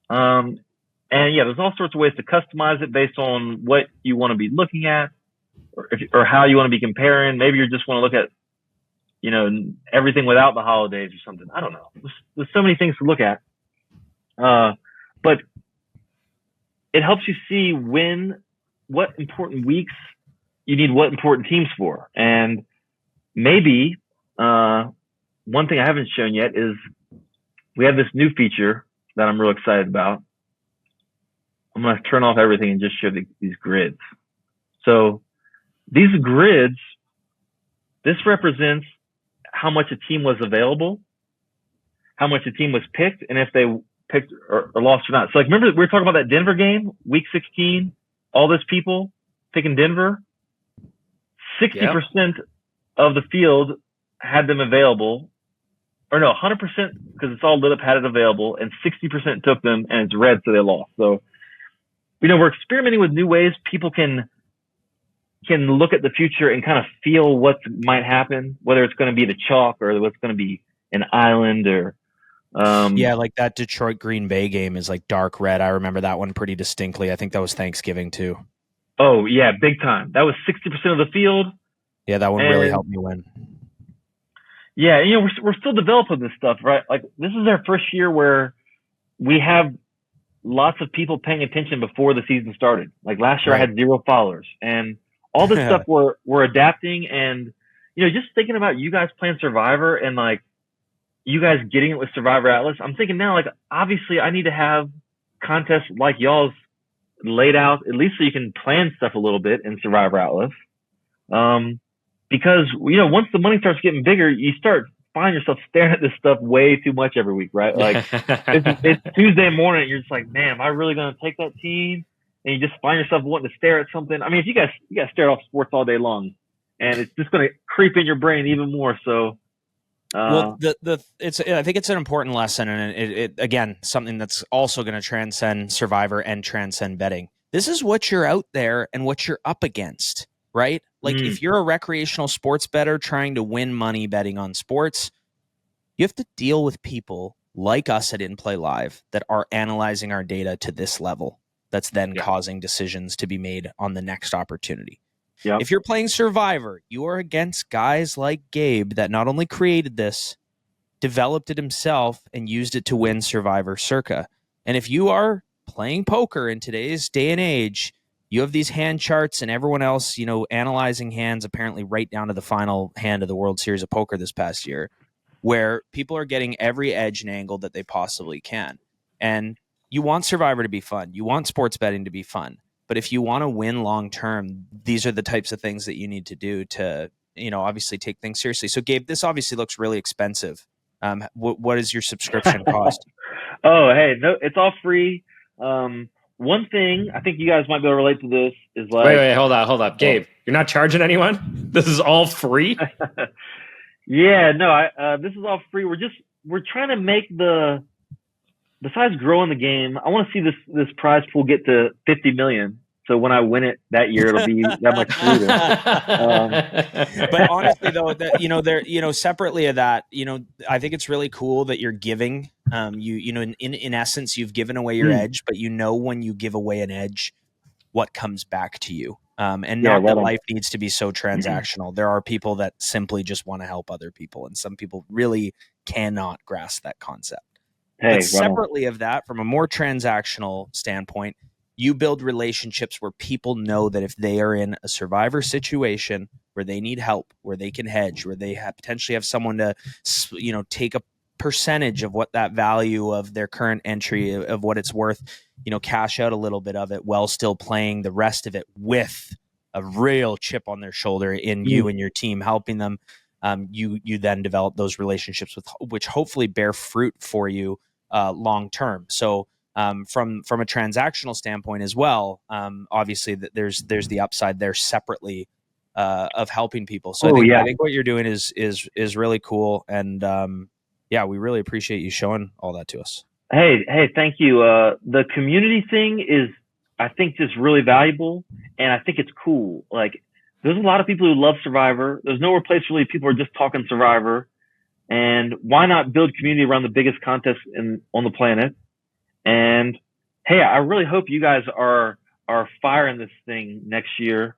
And yeah, there's all sorts of ways to customize it based on what you want to be looking at, or how you want to be comparing. Maybe you just want to look at, everything without the holidays or something. I don't know. There's so many things to look at. But it helps you see what important weeks you need what important teams for. And maybe one thing I haven't shown yet is we have this new feature that I'm real excited about. I'm going to turn off everything and just show these grids. So these grids, this represents how much a team was available, how much a team was picked, and if they picked or lost or not. So like, remember we were talking about that Denver game, week 16, all those people picking Denver, 60% of the field had them available, or no, 100%, because it's all lit up, had it available, and 60% took them, and it's red, so they lost. So, we're experimenting with new ways people can look at the future and kind of feel what might happen, whether it's going to be the chalk or what's going to be an island or. Like that Detroit Green Bay game is like dark red. I remember that one pretty distinctly. I think that was Thanksgiving too. Oh yeah, big time. That was 60% of the field. Yeah, that one really helped me win. Yeah, we're still developing this stuff, right? Like this is our first year where we have lots of people paying attention before the season started. Like last year, I had 0 followers, and all this stuff we're adapting. And just thinking about you guys playing Survivor and like you guys getting it with Survivor Atlas, I'm thinking now, like obviously I need to have contests like y'all's laid out, at least so you can plan stuff a little bit in Survivor Atlas. Because once the money starts getting bigger, you start finding yourself staring at this stuff way too much every week, right? Like it's Tuesday morning, and you're just like, man, am I really going to take that team? And you just find yourself wanting to stare at something. I mean, if you guys stare off sports all day long, and it's just going to creep in your brain even more. So, I think it's an important lesson, and it again, something that's also going to transcend Survivor and transcend betting. This is what you're out there and what you're up against, right? Like if you're a recreational sports bettor trying to win money betting on sports, you have to deal with people like us at In Play Live that are analyzing our data to this level. That's then causing decisions to be made on the next opportunity. Yep. If you're playing Survivor, you are against guys like Gabe that not only created this, developed it himself, and used it to win Survivor Circa. And if you are playing poker in today's day and age, you have these hand charts and everyone else, analyzing hands apparently right down to the final hand of the World Series of Poker this past year, where people are getting every edge and angle that they possibly can. And you want Survivor to be fun. You want sports betting to be fun. But if you want to win long term, these are the types of things that you need to do to, obviously take things seriously. So, Gabe, this obviously looks really expensive. What is your subscription cost? Oh, hey, no, it's all free. One thing I think you guys might be able to relate to this is like. Wait, hold up, Gabe. You're not charging anyone? This is all free? Yeah, no, this is all free. We're trying to make besides growing the game, I want to see this prize pool get to 50 million. So when I win it that year, it'll be that much sweeter. But honestly, though, separately of that, I think it's really cool that you're giving. In essence, you've given away your edge, but when you give away an edge, what comes back to you. And not that life needs to be so transactional. There are people that simply just want to help other people, and some people really cannot grasp that concept. But separately of that, from a more transactional standpoint, you build relationships where people know that if they are in a Survivor situation where they need help, where they can hedge, where they potentially have someone to, take a percentage of what that value of their current entry of what it's worth, cash out a little bit of it while still playing the rest of it with a real chip on their shoulder in you and your team helping them. You then develop those relationships which hopefully bear fruit for you long term. So from a transactional standpoint as well, obviously there's the upside there separately of helping people. So I think what you're doing is really cool, and we really appreciate you showing all that to us. Hey, thank you. The community thing is, I think, just really valuable, and I think it's cool. Like, there's a lot of people who love Survivor. There's nowhere place really people are just talking Survivor, and why not build community around the biggest contest on the planet? And hey, I really hope you guys are firing this thing next year.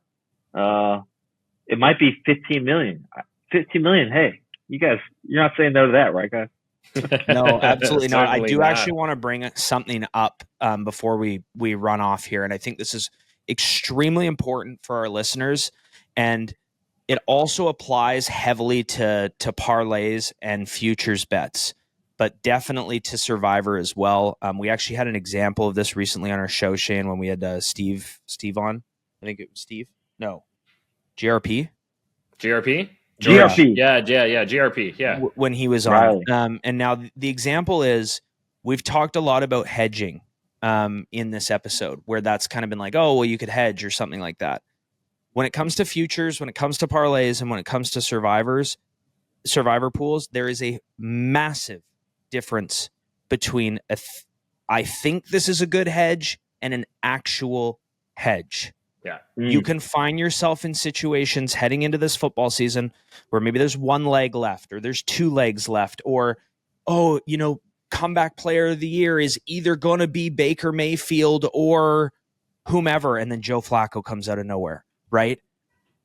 It might be 15 million. 15 million. Hey, you guys, you're not saying no to that, right, guys? No, absolutely not. I do actually want to bring something up before we run off here, and I think this is extremely important for our listeners, and it also applies heavily to parlays and futures bets, but definitely to Survivor as well. We actually had an example of this recently on our show, Shane, when we had Steve on. I think it was Steve. No, GRP. GRP. GRP. Yeah, GRP. Yeah. When he was on. And now the example is, we've talked a lot about hedging in this episode, where that's kind of been like, oh, well, you could hedge or something like that. When it comes to futures, when it comes to parlays, and when it comes to survivor pools, there is a massive difference between I think this is a good hedge and an actual hedge. Yeah. You can find yourself in situations heading into this football season where maybe there's one leg left, or there's two legs left, or, comeback player of the year is either going to be Baker Mayfield or whomever, and then Joe Flacco comes out of nowhere, right?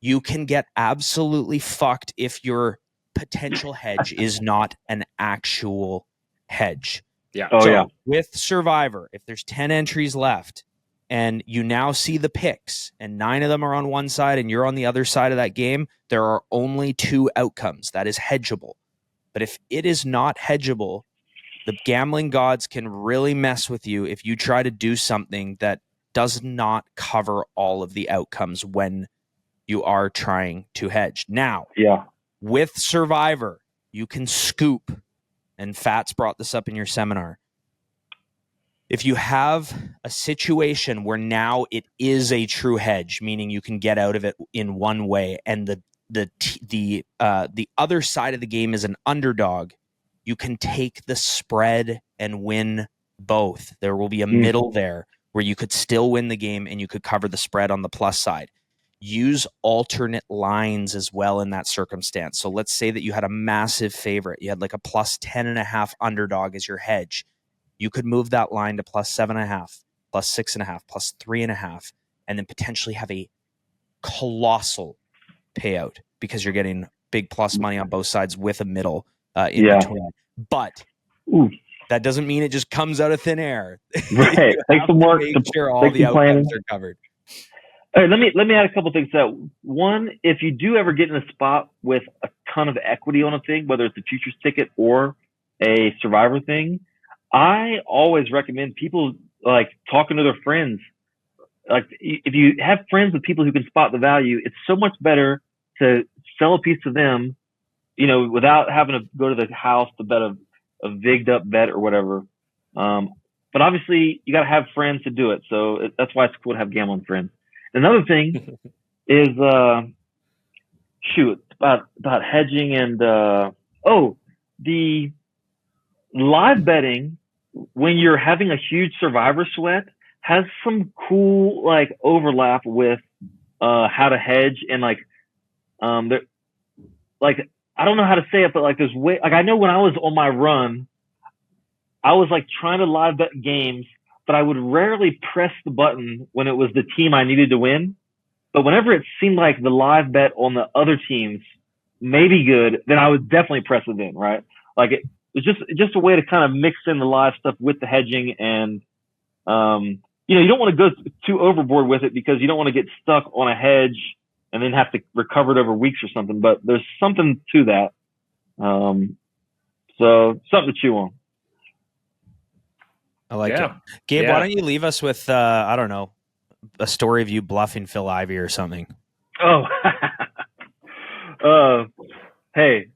You can get absolutely fucked if your potential hedge is not an actual hedge. Yeah. With Survivor, if there's 10 entries left, and you now see the picks, and 9 of them are on one side and you're on the other side of that game, there are only 2 outcomes. That is hedgeable. But if it is not hedgeable, the gambling gods can really mess with you if you try to do something that does not cover all of the outcomes when you are trying to hedge. Now, with Survivor, you can scoop, and Fats brought this up in your seminar. If you have a situation where now it is a true hedge, meaning you can get out of it in one way, and the other side of the game is an underdog, you can take the spread and win both. There will be a middle there where you could still win the game and you could cover the spread on the plus side. Use alternate lines as well in that circumstance. So let's say that you had a massive favorite. You had like a plus 10.5 underdog as your hedge. You could move that line to plus 7.5, plus 6.5, plus 3.5, and then potentially have a colossal payout because you're getting big plus money on both sides with a middle in between. But that doesn't mean it just comes out of thin air. Right. Take some work. Make sure all the outcomes are covered. All right, let me add a couple things to that. One, if you do ever get in a spot with a ton of equity on a thing, whether it's a futures ticket or a Survivor thing, I always recommend people like talking to their friends. Like, if you have friends with people who can spot the value, it's so much better to sell a piece to them, without having to go to the house to bet a vigged up bet or whatever. But obviously you got to have friends to do it. So that's why it's cool to have gambling friends. Another thing is, about hedging and, the live betting when you're having a huge Survivor sweat has some cool like overlap with how to hedge, and I don't know how to say it, but like there's way, like I know when I was on my run, I was like trying to live bet games, but I would rarely press the button when it was the team I needed to win. But whenever it seemed like the live bet on the other teams may be good, then I would definitely press it in, right? Like it was just a way to kind of mix in the live stuff with the hedging, and you don't want to go too overboard with it because you don't want to get stuck on a hedge and then have to recover it over weeks or something. But there's something to that. So something to chew on. I like it. Gabe, why don't you leave us with, I don't know, a story of you bluffing Phil Ivey or something? Oh, hey,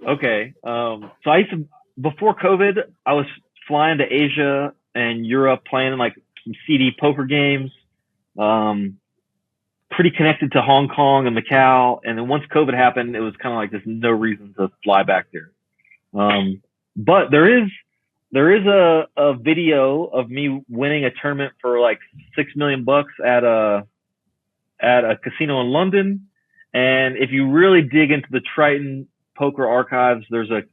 okay. So I used to, before COVID, I was flying to Asia and Europe playing like some CD poker games, pretty connected to Hong Kong and Macau. And then once COVID happened, it was kind of like there's no reason to fly back there. But there is a video of me winning a tournament for like $6 million at a casino in London. And if you really dig into the Triton poker archives, there's a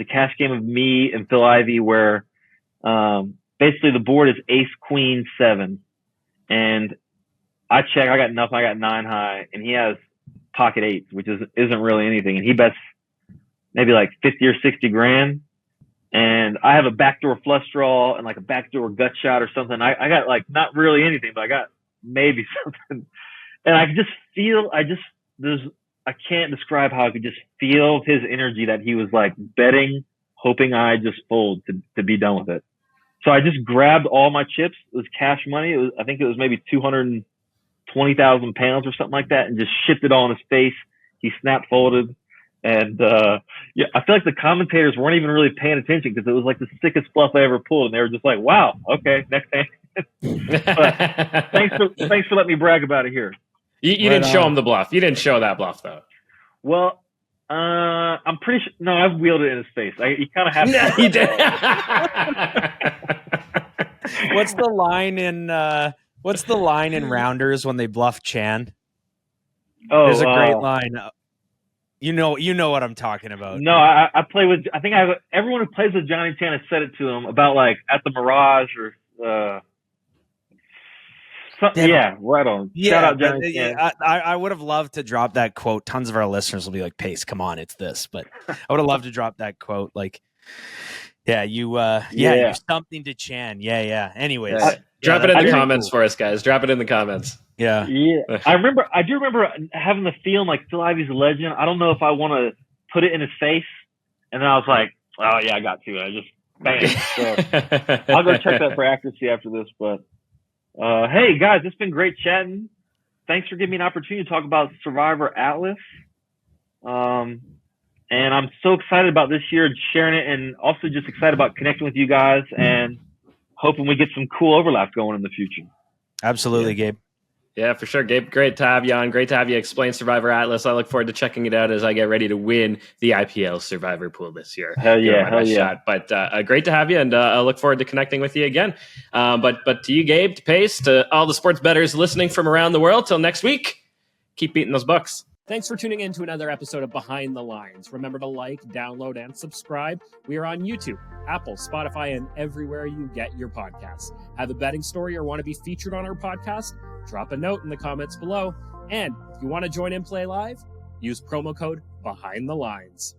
cash game of me and Phil Ivey where basically the board is ace, queen, 7. And I check, I got nothing, I got 9 high, and he has pocket 8s, which isn't really anything. And he bets maybe like 50 or 60 grand. And I have a backdoor flush draw and like a backdoor gut shot or something. I got like not really anything, but I got maybe something. And I just feel, I can't describe how I could just feel his energy that he was like betting, hoping I just fold to be done with it. So I just grabbed all my chips. It was cash money. I think it was maybe 220,000 pounds or something like that, and just shipped it all in his face. He snap folded. And yeah, I feel like the commentators weren't even really paying attention because it was like the sickest bluff I ever pulled, and they were just like, "Wow, okay, next hand." But thanks for letting me brag about it here. You didn't show him the bluff. You didn't show that bluff though. Well, I'm pretty sure. No, I've wheeled it in his face. He kind of has. No, he did. What's the line in Rounders when they bluff Chan? Oh, there's a great line. You know what I'm talking about. No, I play with. I think everyone who plays with Johnny Chan has said it to him about like at the Mirage or. Yeah, right on. Yeah, shout out Johnny Chan. I would have loved to drop that quote. Tons of our listeners will be like, "Pace, come on, it's this." But I would have loved to drop that quote. Like, you're something to Chan. Yeah. Anyways, drop it in the comments for us, guys. Drop it in the comments. Yeah. I do remember having the feeling like Phil Ivey's a legend. I don't know if I want to put it in his face, and then I was like, "Oh yeah, I got to." I just bang. So I'll go check that for accuracy after this, but. Hey guys, it's been great chatting. Thanks for giving me an opportunity to talk about Survivor Atlas. And I'm so excited about this year and sharing it, and also just excited about connecting with you guys and hoping we get some cool overlap going in the future. Absolutely, Gabe. Yeah, for sure. Gabe, great to have you on. Great to have you explain Survivor Atlas. I look forward to checking it out as I get ready to win the IPL Survivor Pool this year. Hell yeah. Shot. But great to have you, and I look forward to connecting with you again. But to you, Gabe, to Pace, to all the sports bettors listening from around the world, till next week, keep beating those bucks. Thanks for tuning in to another episode of Behind the Lines. Remember to like, download, and subscribe. We are on YouTube, Apple, Spotify, and everywhere you get your podcasts. Have a betting story or want to be featured on our podcast? Drop a note in the comments below. And if you want to join in Play Live, use promo code Behind the Lines.